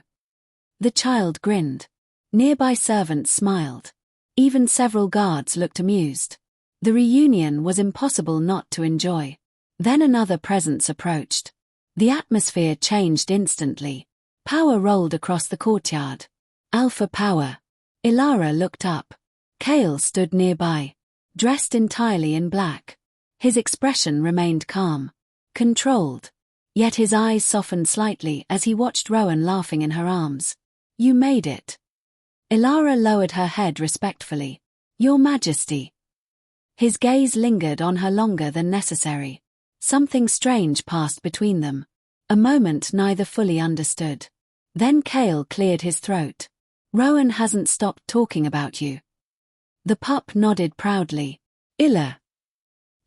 The child grinned. Nearby servants smiled. Even several guards looked amused. The reunion was impossible not to enjoy. Then another presence approached. The atmosphere changed instantly. Power rolled across the courtyard. Alpha power. Elara looked up. Kael stood nearby, dressed entirely in black. His expression remained calm, controlled. Yet his eyes softened slightly as he watched Rowan laughing in her arms. You made it. Elara lowered her head respectfully. Your Majesty. His gaze lingered on her longer than necessary. Something strange passed between them. A moment neither fully understood. Then Kael cleared his throat. Rowan hasn't stopped talking about you. The pup nodded proudly. Illa.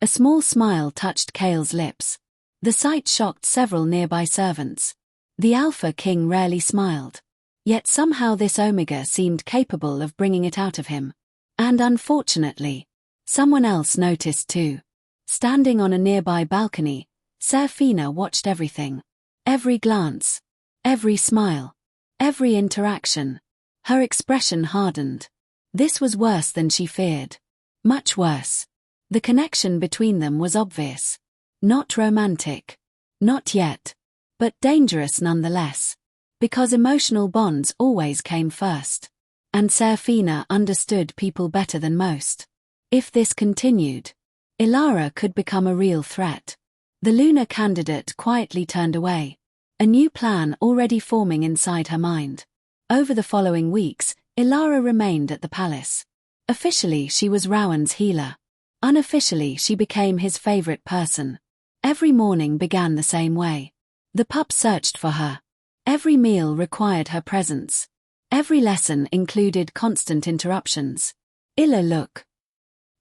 A small smile touched Kael's lips. The sight shocked several nearby servants. The Alpha King rarely smiled. Yet somehow this Omega seemed capable of bringing it out of him. And unfortunately, someone else noticed too. Standing on a nearby balcony, Seraphina watched everything. Every glance. Every smile. Every interaction. Her expression hardened. This was worse than she feared. Much worse. The connection between them was obvious. Not romantic. Not yet. But dangerous nonetheless. Because emotional bonds always came first. And Seraphina understood people better than most. If this continued, Elara could become a real threat. The lunar candidate quietly turned away. A new plan already forming inside her mind. Over the following weeks, Elara remained at the palace. Officially she was Rowan's healer. Unofficially she became his favorite person. Every morning began the same way. The pup searched for her. Every meal required her presence. Every lesson included constant interruptions. Illa look.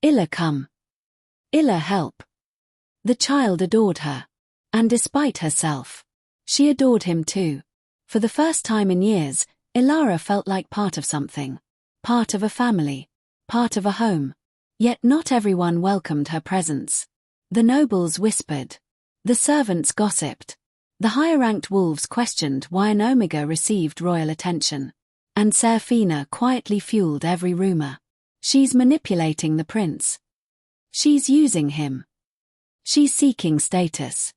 Illa come. Illa help. The child adored her. And despite herself, she adored him too. For the first time in years, Elara felt like part of something. Part of a family. Part of a home. Yet not everyone welcomed her presence. The nobles whispered. The servants gossiped. The higher-ranked wolves questioned why an Omega received royal attention. And Seraphina quietly fueled every rumor. She's manipulating the prince. She's using him. She's seeking status.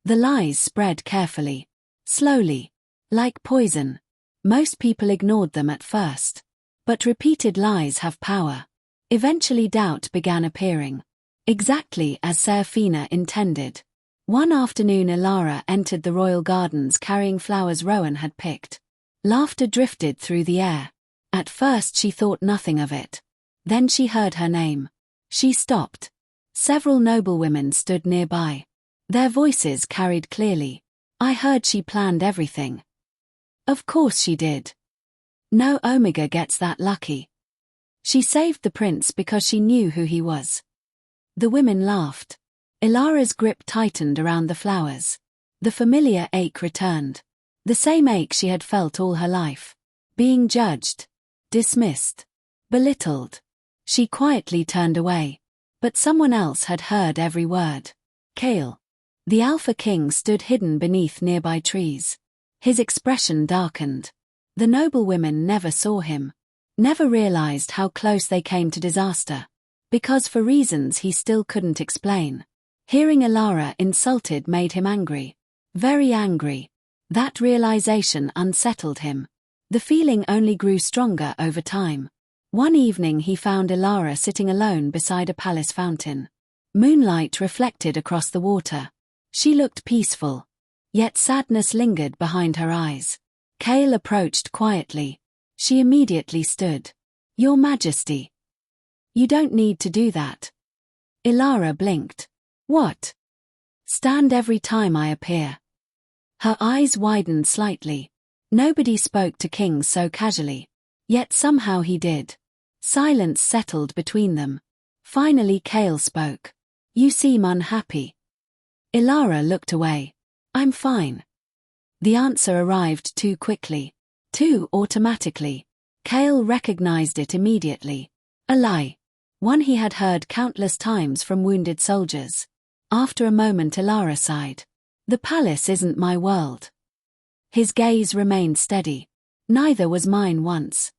The lies spread carefully. Slowly. Like poison. Most people ignored them at first. But repeated lies have power. Eventually doubt began appearing. Exactly as Seraphina intended. One afternoon Elara entered the royal gardens carrying flowers Rowan had picked. Laughter drifted through the air. At first she thought nothing of it. Then she heard her name. She stopped. Several noblewomen stood nearby. Their voices carried clearly. I heard she planned everything. Of course she did. No Omega gets that lucky. She saved the prince because she knew who he was. The women laughed. Elara's grip tightened around the flowers. The familiar ache returned. The same ache she had felt all her life. Being judged. Dismissed. Belittled. She quietly turned away. But someone else had heard every word. Kael. The Alpha King stood hidden beneath nearby trees. His expression darkened. The noblewomen never saw him. Never realized how close they came to disaster. Because for reasons he still couldn't explain. Hearing Elara insulted made him angry. Very angry. That realization unsettled him. The feeling only grew stronger over time. One evening he found Elara sitting alone beside a palace fountain. Moonlight reflected across the water. She looked peaceful. Yet sadness lingered behind her eyes. Kael approached quietly. She immediately stood. "Your Majesty. You don't need to do that." Elara blinked. "What?" "Stand every time I appear." Her eyes widened slightly. Nobody spoke to kings so casually. Yet somehow he did. Silence settled between them. Finally Kael spoke. "You seem unhappy." Elara looked away. "I'm fine." The answer arrived too quickly. Too automatically. Kael recognized it immediately. A lie. One he had heard countless times from wounded soldiers. After a moment Elara sighed. "The palace isn't my world." His gaze remained steady. "Neither was mine once."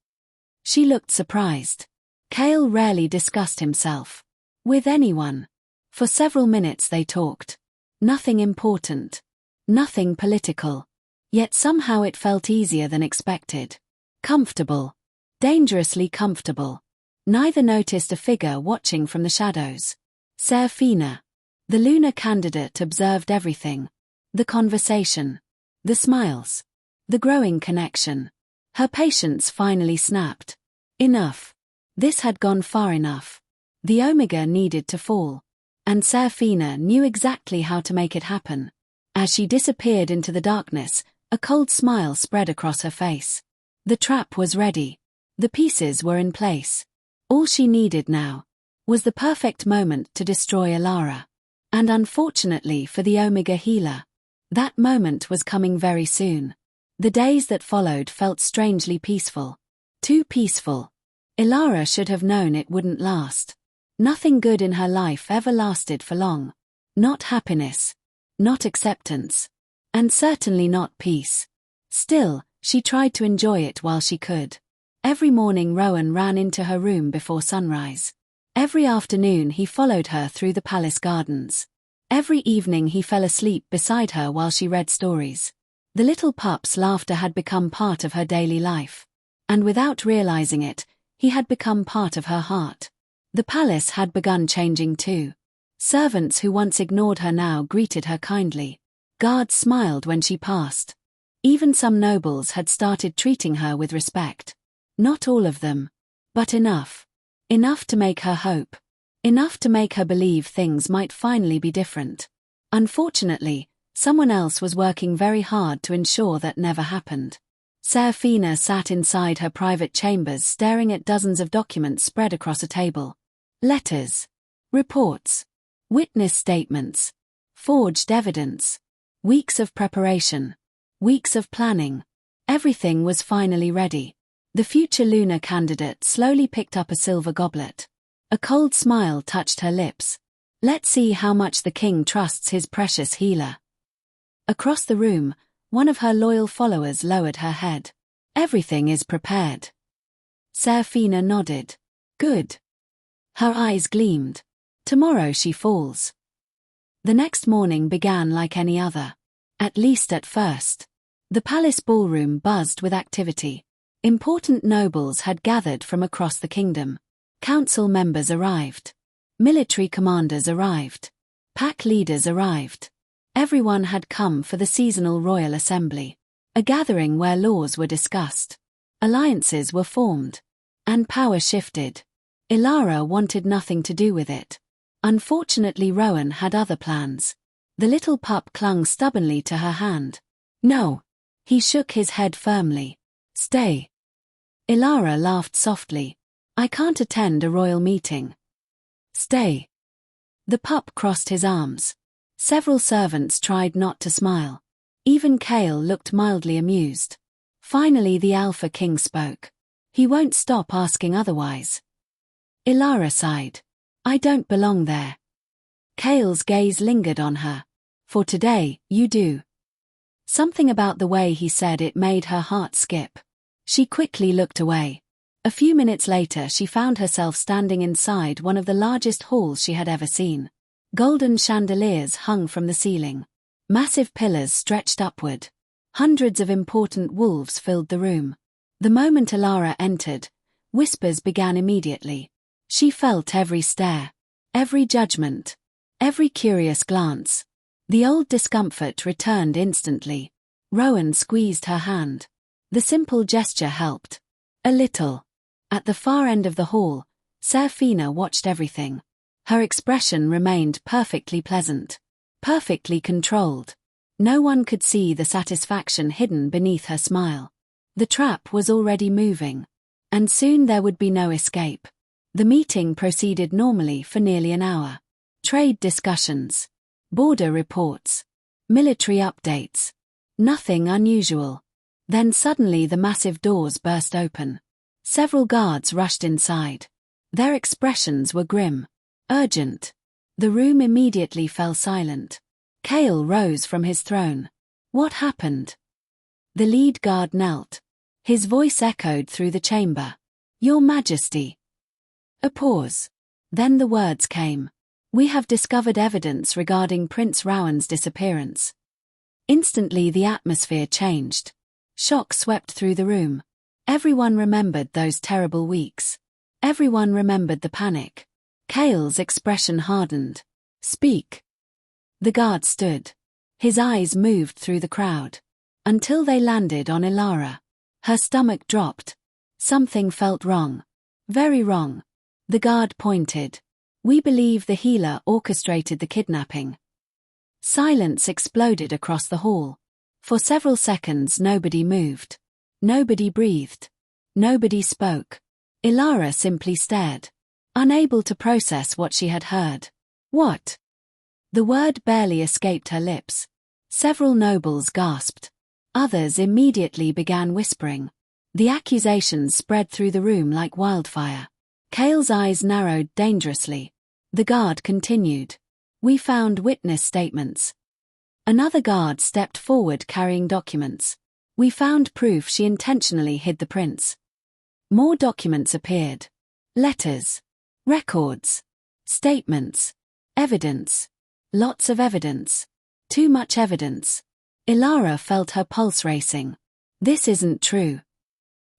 She looked surprised. Kael rarely discussed himself with anyone. For several minutes they talked. Nothing important. Nothing political. Yet somehow it felt easier than expected. Comfortable. Dangerously comfortable. Neither noticed a figure watching from the shadows. Seraphina. The lunar candidate observed everything. The conversation. The smiles. The growing connection. Her patience finally snapped. Enough. This had gone far enough. The Omega needed to fall. And Seraphina knew exactly how to make it happen. As she disappeared into the darkness, a cold smile spread across her face. The trap was ready. The pieces were in place. All she needed now was the perfect moment to destroy Elara. And unfortunately for the Omega healer, that moment was coming very soon. The days that followed felt strangely peaceful. Too peaceful. Elara should have known it wouldn't last. Nothing good in her life ever lasted for long. Not happiness. Not acceptance. And certainly not peace. Still, she tried to enjoy it while she could. Every morning Rowan ran into her room before sunrise. Every afternoon he followed her through the palace gardens. Every evening he fell asleep beside her while she read stories. The little pup's laughter had become part of her daily life. And without realizing it, he had become part of her heart. The palace had begun changing too. Servants who once ignored her now greeted her kindly. Guards smiled when she passed. Even some nobles had started treating her with respect. Not all of them. But enough. Enough to make her hope. Enough to make her believe things might finally be different. Unfortunately, someone else was working very hard to ensure that never happened. Seraphina sat inside her private chambers staring at dozens of documents spread across a table. Letters. Reports. Witness statements. Forged evidence. Weeks of preparation. Weeks of planning. Everything was finally ready. The future lunar candidate slowly picked up a silver goblet. A cold smile touched her lips. "Let's see how much the king trusts his precious healer." Across the room, one of her loyal followers lowered her head. "Everything is prepared." Seraphina nodded. "Good." Her eyes gleamed. "Tomorrow she falls." The next morning began like any other. At least at first. The palace ballroom buzzed with activity. Important nobles had gathered from across the kingdom. Council members arrived. Military commanders arrived. Pack leaders arrived. Everyone had come for the seasonal royal assembly. A gathering where laws were discussed. Alliances were formed. And power shifted. Elara wanted nothing to do with it. Unfortunately Rowan had other plans. The little pup clung stubbornly to her hand. "No." He shook his head firmly. "Stay." Elara laughed softly. "I can't attend a royal meeting." "Stay." The pup crossed his arms. Several servants tried not to smile. Even Kael looked mildly amused. Finally the Alpha King spoke. "He won't stop asking otherwise." Elara sighed. "I don't belong there." Kael's gaze lingered on her. "For today, you do." Something about the way he said it made her heart skip. She quickly looked away. A few minutes later she found herself standing inside one of the largest halls she had ever seen. Golden chandeliers hung from the ceiling. Massive pillars stretched upward. Hundreds of important wolves filled the room. The moment Elara entered, whispers began immediately. She felt every stare, every judgment, every curious glance. The old discomfort returned instantly. Rowan squeezed her hand. The simple gesture helped. A little. At the far end of the hall, Seraphina watched everything. Her expression remained perfectly pleasant, perfectly controlled. No one could see the satisfaction hidden beneath her smile. The trap was already moving, and soon there would be no escape. The meeting proceeded normally for nearly an hour. Trade discussions, border reports, military updates. Nothing unusual. Then suddenly the massive doors burst open. Several guards rushed inside. Their expressions were grim, urgent. The room immediately fell silent. Kael rose from his throne. What happened? The lead guard knelt. His voice echoed through the chamber. Your Majesty. A pause. Then the words came. We have discovered evidence regarding Prince Rowan's disappearance. Instantly the atmosphere changed. Shock swept through the room. Everyone remembered those terrible weeks. Everyone remembered the panic. Kael's expression hardened. Speak. The guard stood. His eyes moved through the crowd. Until they landed on Elara. Her stomach dropped. Something felt wrong. Very wrong. The guard pointed. We believe the healer orchestrated the kidnapping. Silence exploded across the hall. For several seconds nobody moved. Nobody breathed. Nobody spoke. Elara simply stared, unable to process what she had heard. What? The word barely escaped her lips. Several nobles gasped. Others immediately began whispering. The accusations spread through the room like wildfire. Kael's eyes narrowed dangerously. The guard continued. We found witness statements. Another guard stepped forward carrying documents. We found proof she intentionally hid the prince. More documents appeared. Letters. Records. Statements. Evidence. Lots of evidence. Too much evidence. Elara felt her pulse racing. This isn't true.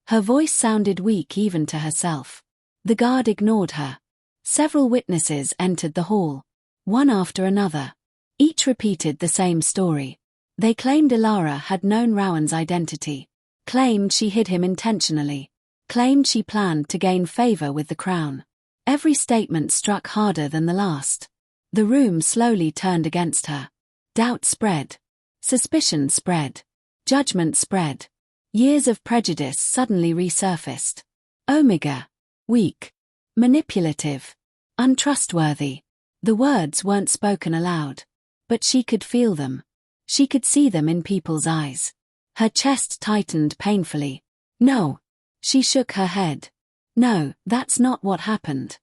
Her voice sounded weak even to herself. The guard ignored her. Several witnesses entered the hall. One after another. Each repeated the same story. They claimed Elara had known Rowan's identity. Claimed she hid him intentionally. Claimed she planned to gain favor with the crown. Every statement struck harder than the last. The room slowly turned against her. Doubt spread. Suspicion spread. Judgment spread. Years of prejudice suddenly resurfaced. Omega. Weak. Manipulative. Untrustworthy. The words weren't spoken aloud. But she could feel them. She could see them in people's eyes. Her chest tightened painfully. No. She shook her head. No, that's not what happened.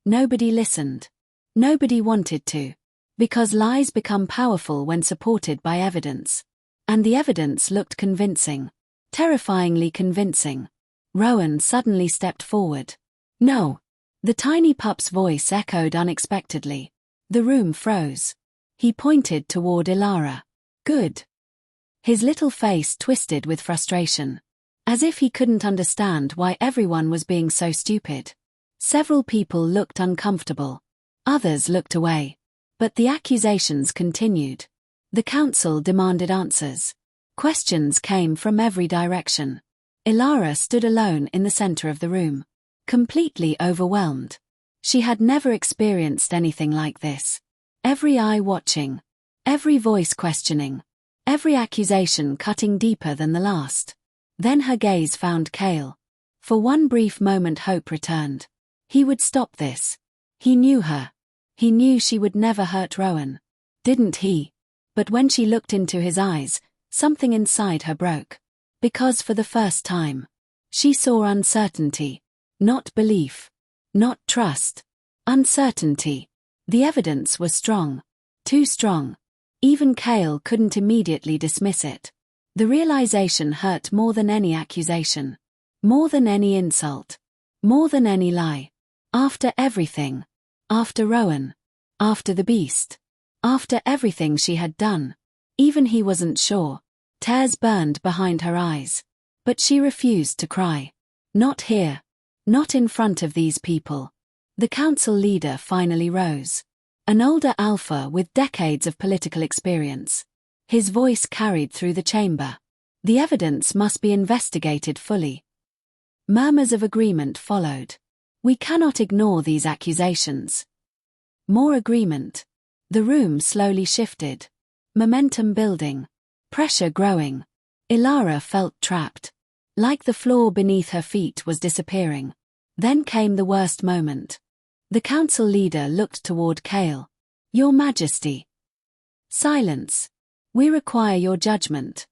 Nobody listened. Nobody wanted to. Because lies become powerful when supported by evidence. And the evidence looked convincing. Terrifyingly convincing. Rowan suddenly stepped forward. No. The tiny pup's voice echoed unexpectedly. The room froze. He pointed toward Elara. Good. His little face twisted with frustration. As if he couldn't understand why everyone was being so stupid. Several people looked uncomfortable. Others looked away. But the accusations continued. The council demanded answers. Questions came from every direction. Elara stood alone in the center of the room. Completely overwhelmed. She had never experienced anything like this. Every eye watching. Every voice questioning. Every accusation cutting deeper than the last. Then her gaze found Kael. For one brief moment hope returned. He would stop this. He knew her. He knew she would never hurt Rowan. Didn't he? But when she looked into his eyes, something inside her broke. Because for the first time, she saw uncertainty. Not belief. Not trust. Uncertainty. The evidence was strong. Too strong. Even Kael couldn't immediately dismiss it. The realization hurt more than any accusation. More than any insult. More than any lie. After everything. After Rowan. After the beast. After everything she had done. Even he wasn't sure. Tears burned behind her eyes. But she refused to cry. Not here. Not in front of these people. The council leader finally rose. An older alpha with decades of political experience. His voice carried through the chamber. The evidence must be investigated fully. Murmurs of agreement followed. We cannot ignore these accusations. More agreement. The room slowly shifted. Momentum building. Pressure growing. Elara felt trapped. Like the floor beneath her feet was disappearing. Then came the worst moment. The council leader looked toward Kael. Your Majesty. Silence. We require your judgment.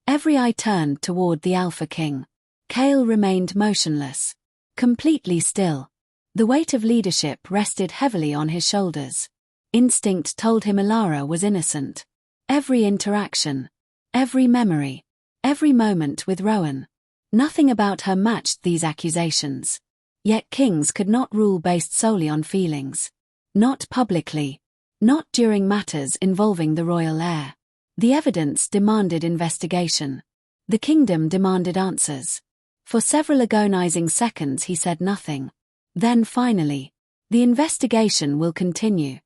Every eye turned toward the Alpha King. Kael remained motionless. Completely still. The weight of leadership rested heavily on his shoulders. Instinct told him Elara was innocent. Every interaction. Every memory. Every moment with Rowan. Nothing about her matched these accusations. Yet kings could not rule based solely on feelings. Not publicly. Not during matters involving the royal heir. The evidence demanded investigation. The kingdom demanded answers. For several agonizing seconds he said nothing. Then finally, the investigation will continue.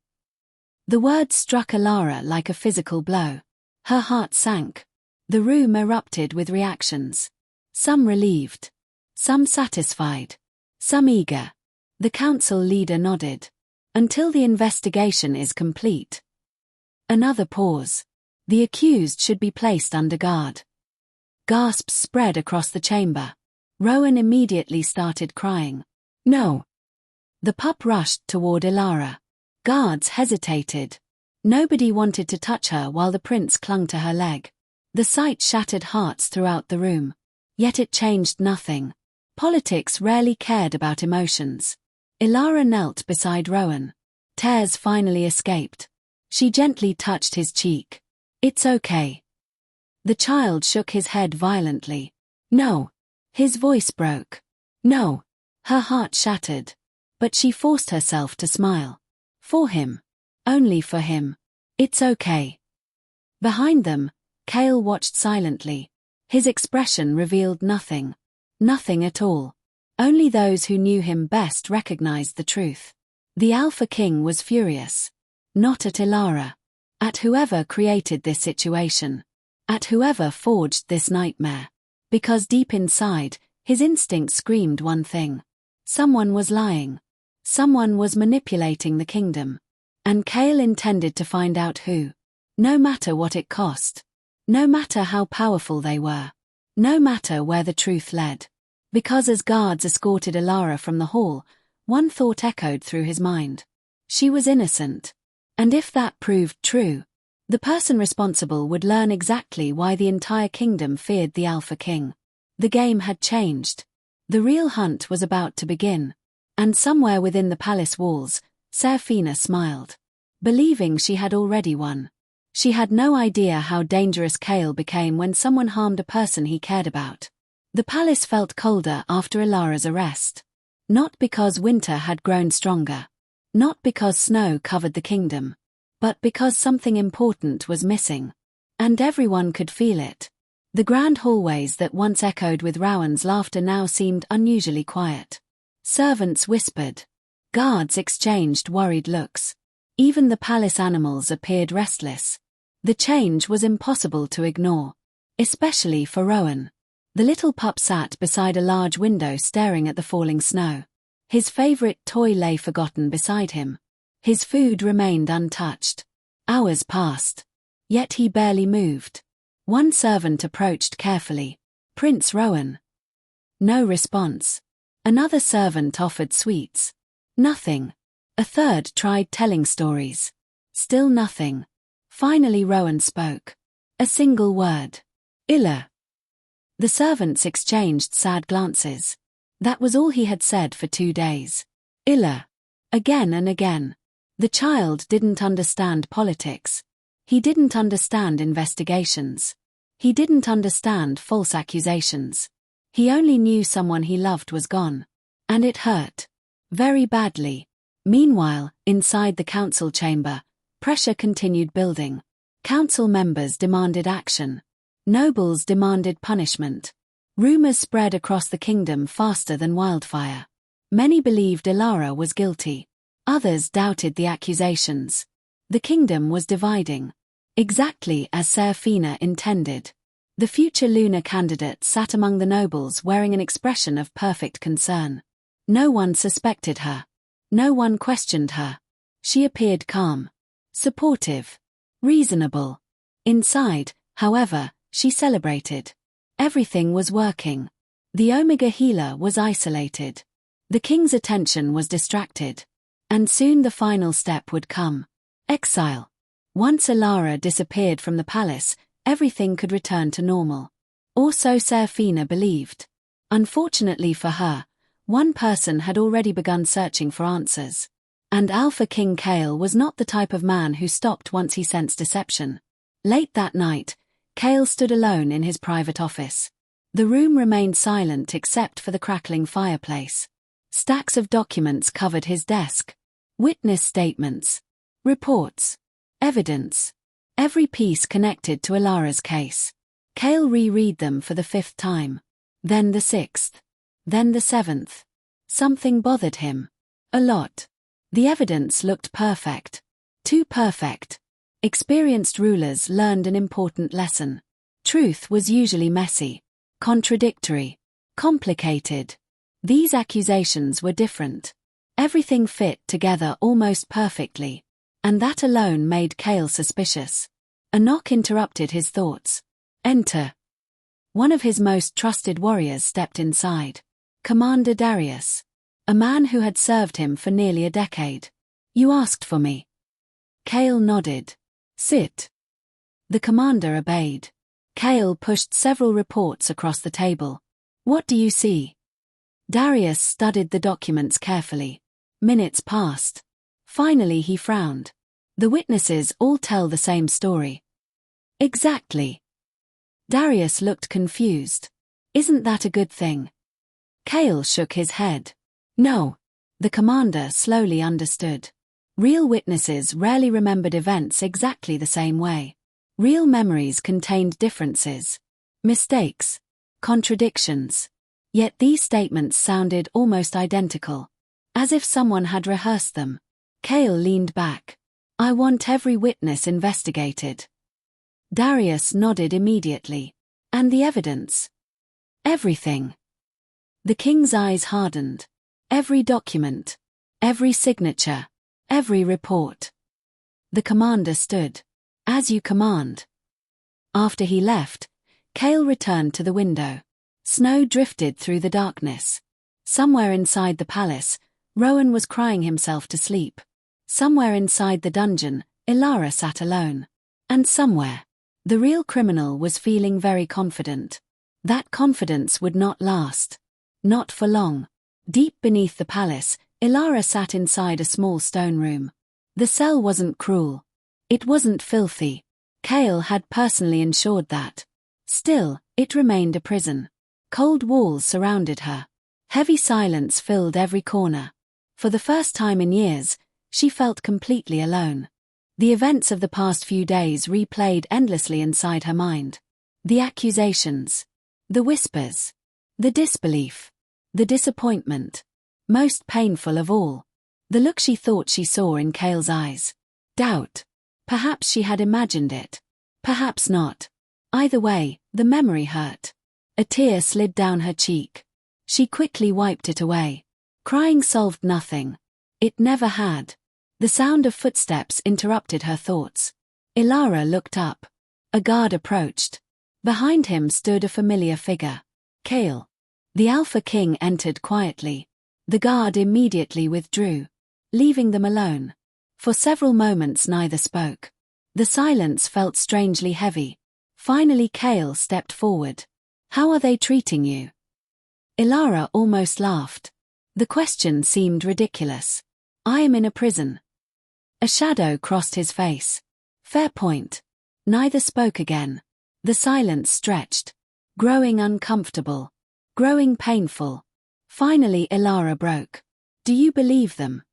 The words struck Elara like a physical blow. Her heart sank. The room erupted with reactions. Some relieved. Some satisfied. Some eager. The council leader nodded. Until the investigation is complete. Another pause. The accused should be placed under guard. Gasps spread across the chamber. Rowan immediately started crying. No. The pup rushed toward Elara. Guards hesitated. Nobody wanted to touch her while the prince clung to her leg. The sight shattered hearts throughout the room. Yet it changed nothing. Politics rarely cared about emotions. Elara knelt beside Rowan. Tears finally escaped. She gently touched his cheek. It's okay. The child shook his head violently. No. His voice broke. No. Her heart shattered. But she forced herself to smile. For him. Only for him. It's okay. Behind them, Kael watched silently. His expression revealed nothing. Nothing at all. Only those who knew him best recognized the truth. The Alpha King was furious. Not at Elara. At whoever created this situation. At whoever forged this nightmare. Because deep inside, his instinct screamed one thing. Someone was lying. Someone was manipulating the kingdom. And Kael intended to find out who. No matter what it cost. No matter how powerful they were. No matter where the truth led. Because as guards escorted Elara from the hall, one thought echoed through his mind. She was innocent. And if that proved true, the person responsible would learn exactly why the entire kingdom feared the Alpha King. The game had changed. The real hunt was about to begin. And somewhere within the palace walls, Seraphina smiled. Believing she had already won. She had no idea how dangerous Kael became when someone harmed a person he cared about. The palace felt colder after Elara's arrest. Not because winter had grown stronger. Not because snow covered the kingdom. But because something important was missing. And everyone could feel it. The grand hallways that once echoed with Rowan's laughter now seemed unusually quiet. Servants whispered. Guards exchanged worried looks. Even the palace animals appeared restless. The change was impossible to ignore. Especially for Rowan. The little pup sat beside a large window staring at the falling snow. His favorite toy lay forgotten beside him. His food remained untouched. Hours passed. Yet he barely moved. One servant approached carefully. Prince Rowan. No response. Another servant offered sweets. Nothing. A third tried telling stories. Still nothing. Finally Rowan spoke. A single word. Illa. The servants exchanged sad glances. That was all he had said for 2 days. Illa. Again and again. The child didn't understand politics. He didn't understand investigations. He didn't understand false accusations. He only knew someone he loved was gone. And it hurt. Very badly. Meanwhile, inside the council chamber, pressure continued building. Council members demanded action. Nobles demanded punishment. Rumors spread across the kingdom faster than wildfire. Many believed Elara was guilty. Others doubted the accusations. The kingdom was dividing. Exactly as Seraphina intended. The future lunar candidate sat among the nobles wearing an expression of perfect concern. No one suspected her. No one questioned her. She appeared calm, supportive, reasonable. Inside, however, she celebrated. Everything was working. The Omega healer was isolated. The king's attention was distracted. And soon the final step would come. Exile. Once Elara disappeared from the palace, everything could return to normal. Or so Seraphina believed. Unfortunately for her, one person had already begun searching for answers. And Alpha King Kael was not the type of man who stopped once he sensed deception. Late that night, Kael stood alone in his private office. The room remained silent except for the crackling fireplace. Stacks of documents covered his desk. Witness statements, reports, evidence. Every piece connected to Elara's case. Kael reread them for the 5th time. Then the 6th. Then the 7th. Something bothered him. A lot. The evidence looked perfect. Too perfect. Experienced rulers learned an important lesson. Truth was usually messy, contradictory, complicated. These accusations were different. Everything fit together almost perfectly. And that alone made Kael suspicious. A knock interrupted his thoughts. Enter. One of his most trusted warriors stepped inside. Commander Darius. A man who had served him for nearly a decade. You asked for me. Kael nodded. Sit. The commander obeyed. Kael pushed several reports across the table. What do you see? Darius studied the documents carefully. Minutes passed. Finally he frowned. The witnesses all tell the same story. Exactly. Darius looked confused. Isn't that a good thing? Kael shook his head. No. The commander slowly understood. Real witnesses rarely remembered events exactly the same way. Real memories contained differences, mistakes, contradictions. Yet these statements sounded almost identical. As if someone had rehearsed them. Kael leaned back. I want every witness investigated. Darius nodded immediately. And the evidence? Everything. The king's eyes hardened. Every document. Every signature. Every report. The commander stood. As you command. After he left, Kael returned to the window. Snow drifted through the darkness. Somewhere inside the palace, Rowan was crying himself to sleep. Somewhere inside the dungeon, Elara sat alone. And somewhere, the real criminal was feeling very confident. That confidence would not last. Not for long. Deep beneath the palace, Elara sat inside a small stone room. The cell wasn't cruel. It wasn't filthy. Kael had personally ensured that. Still, it remained a prison. Cold walls surrounded her. Heavy silence filled every corner. For the first time in years, she felt completely alone. The events of the past few days replayed endlessly inside her mind. The accusations. The whispers. The disbelief. The disappointment. Most painful of all. The look she thought she saw in Kael's eyes. Doubt. Perhaps she had imagined it. Perhaps not. Either way, the memory hurt. A tear slid down her cheek. She quickly wiped it away. Crying solved nothing. It never had. The sound of footsteps interrupted her thoughts. Elara looked up. A guard approached. Behind him stood a familiar figure. Kael. The Alpha King entered quietly. The guard immediately withdrew, leaving them alone. For several moments neither spoke. The silence felt strangely heavy. Finally Kael stepped forward. How are they treating you? Elara almost laughed. The question seemed ridiculous. I am in a prison. A shadow crossed his face. Fair point. Neither spoke again. The silence stretched, growing uncomfortable. growing painful. Finally Elara broke. Do you believe them?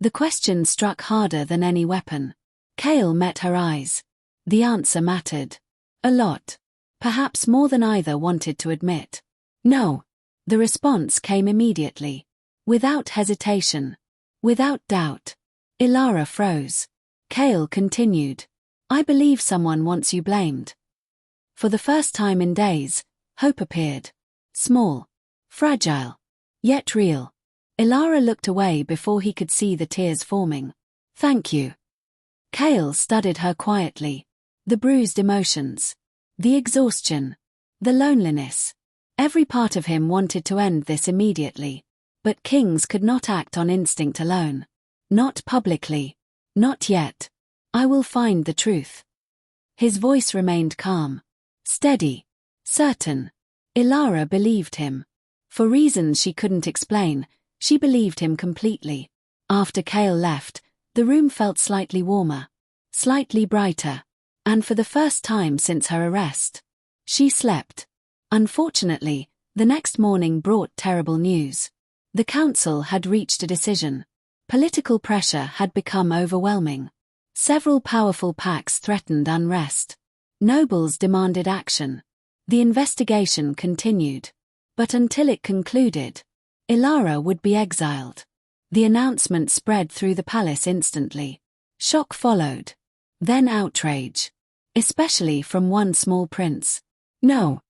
The question struck harder than any weapon. Kael met her eyes. The answer mattered. A lot. Perhaps more than either wanted to admit. No. The response came immediately. Without hesitation. Without doubt. Elara froze. Kael continued. I believe someone wants you blamed. For the first time in days, hope appeared. Small. Fragile. Yet real. Elara looked away before he could see the tears forming. Thank you. Kael studied her quietly. The bruised emotions. The exhaustion. The loneliness. Every part of him wanted to end this immediately. But kings could not act on instinct alone. Not publicly. Not yet. I will find the truth. His voice remained calm. Steady. Certain. Elara believed him. For reasons she couldn't explain, she believed him completely. After Kael left, the room felt slightly warmer. Slightly brighter. And for the first time since her arrest, she slept. Unfortunately, the next morning brought terrible news. The council had reached a decision. Political pressure had become overwhelming. Several powerful pacts threatened unrest. Nobles demanded action. The investigation continued. But until it concluded, Elara would be exiled. The announcement spread through the palace instantly. Shock followed. Then outrage. Especially from one small prince. No.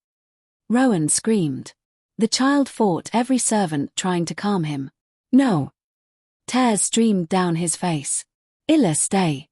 Rowan screamed. The child fought every servant trying to calm him. No. Tears streamed down his face. Illa, stay.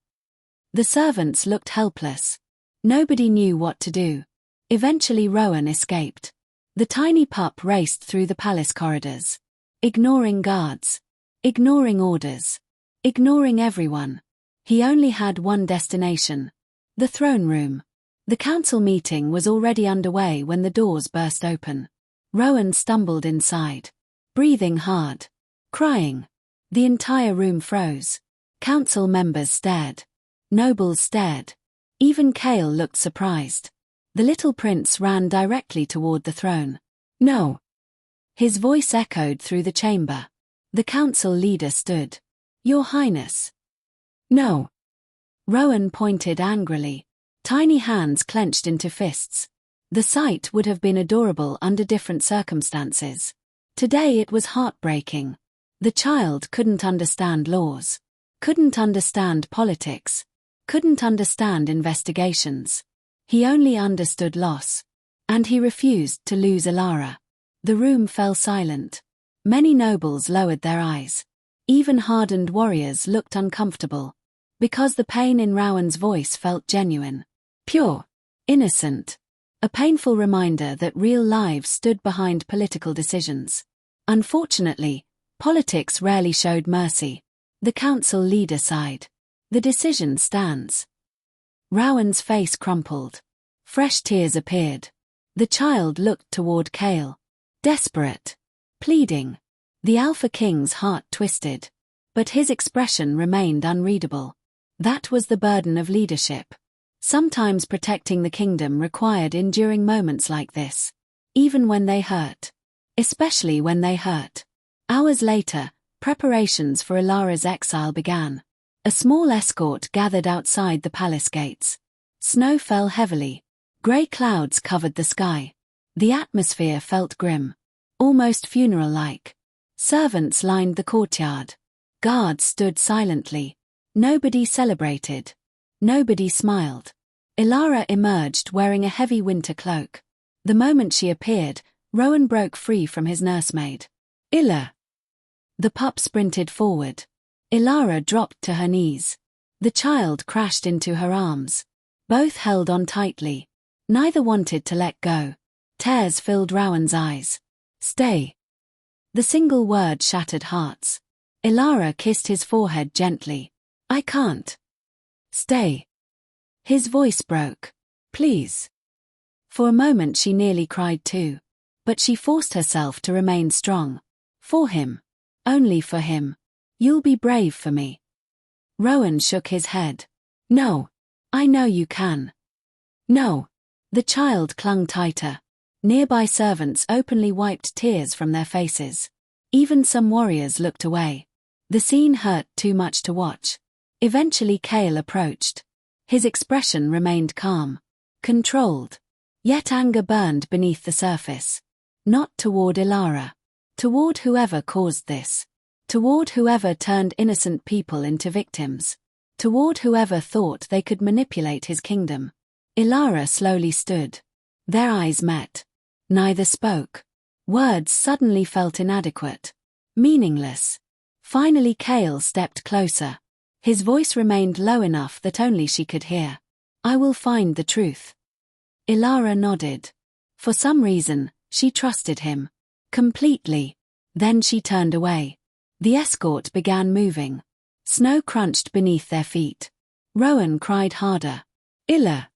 The servants looked helpless. Nobody knew what to do. Eventually Rowan escaped. The tiny pup raced through the palace corridors. Ignoring guards. Ignoring orders. Ignoring everyone. He only had one destination. The throne room. The council meeting was already underway when the doors burst open. Rowan stumbled inside. Breathing hard. Crying. The entire room froze. Council members stared. Nobles stared. Even Kael looked surprised. The little prince ran directly toward the throne. No. His voice echoed through the chamber. The council leader stood. Your Highness. No. Rowan pointed angrily. Tiny hands clenched into fists. The sight would have been adorable under different circumstances. Today it was heartbreaking. The child couldn't understand laws. Couldn't understand politics. Couldn't understand investigations. He only understood loss. And he refused to lose Elara. The room fell silent. Many nobles lowered their eyes. Even hardened warriors looked uncomfortable. Because the pain in Rowan's voice felt genuine. Pure. Innocent. A painful reminder that real lives stood behind political decisions. Unfortunately, politics rarely showed mercy. The council leader sighed. The decision stands. Rowan's face crumpled. Fresh tears appeared. The child looked toward Kael. Desperate. Pleading. The Alpha King's heart twisted. But his expression remained unreadable. That was the burden of leadership. Sometimes protecting the kingdom required enduring moments like this. Even when they hurt. Especially when they hurt. Hours later, preparations for Elara's exile began. A small escort gathered outside the palace gates. Snow fell heavily. Grey clouds covered the sky. The atmosphere felt grim. Almost funeral-like. Servants lined the courtyard. Guards stood silently. Nobody celebrated. Nobody smiled. Elara emerged wearing a heavy winter cloak. The moment she appeared, Rowan broke free from his nursemaid. Illa. The pup sprinted forward. Elara dropped to her knees. The child crashed into her arms. Both held on tightly. Neither wanted to let go. Tears filled Rowan's eyes. Stay. The single word shattered hearts. Elara kissed his forehead gently. I can't. Stay. His voice broke. Please. For a moment she nearly cried too. But she forced herself to remain strong. For him. Only for him. You'll be brave for me. Rowan shook his head. No. I know you can. No. The child clung tighter. Nearby servants openly wiped tears from their faces. Even some warriors looked away. The scene hurt too much to watch. Eventually Kael approached. His expression remained calm, controlled. Yet anger burned beneath the surface. Not toward Elara. Toward whoever caused this. Toward whoever turned innocent people into victims. Toward whoever thought they could manipulate his kingdom. Elara slowly stood. Their eyes met. Neither spoke. Words suddenly felt inadequate. Meaningless. Finally Kael stepped closer. His voice remained low enough that only she could hear. I will find the truth. Elara nodded. For some reason, she trusted him. Completely. Then she turned away. The escort began moving. Snow crunched beneath their feet. Rowan cried harder. Illa!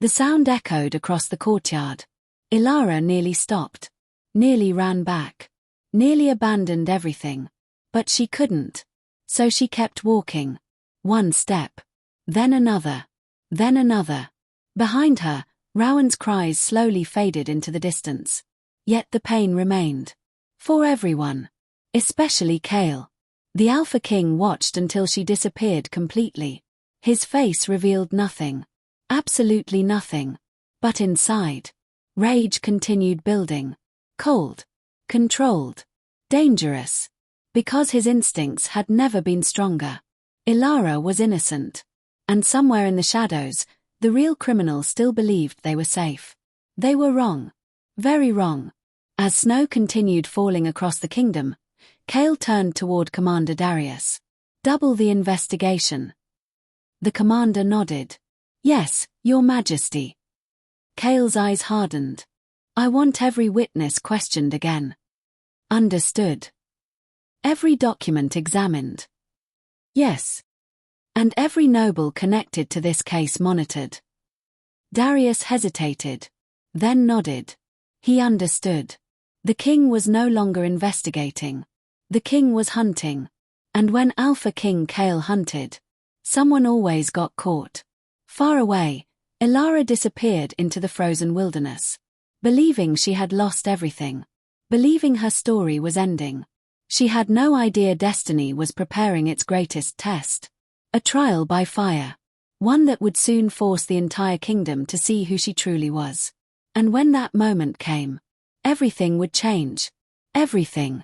The sound echoed across the courtyard. Elara nearly stopped. Nearly ran back. Nearly abandoned everything. But she couldn't. So she kept walking. One step. Then another. Then another. Behind her, Rowan's cries slowly faded into the distance. Yet the pain remained. For everyone. Especially Kael. The Alpha King watched until she disappeared completely. His face revealed nothing. Absolutely nothing. But inside, rage continued building. Cold. Controlled. Dangerous. Because his instincts had never been stronger. Elara was innocent. And somewhere in the shadows, the real criminals still believed they were safe. They were wrong. Very wrong. As snow continued falling across the kingdom, Kael turned toward Commander Darius. Double the investigation. The commander nodded. Yes, Your Majesty. Kael's eyes hardened. I want every witness questioned again. Understood. Every document examined. Yes. And every noble connected to this case monitored. Darius hesitated, then nodded. He understood. The king was no longer investigating. The king was hunting. And when Alpha King Kael hunted, someone always got caught. Far away, Elara disappeared into the frozen wilderness. Believing she had lost everything. Believing her story was ending. She had no idea destiny was preparing its greatest test. A trial by fire. One that would soon force the entire kingdom to see who she truly was. And when that moment came, everything would change. Everything.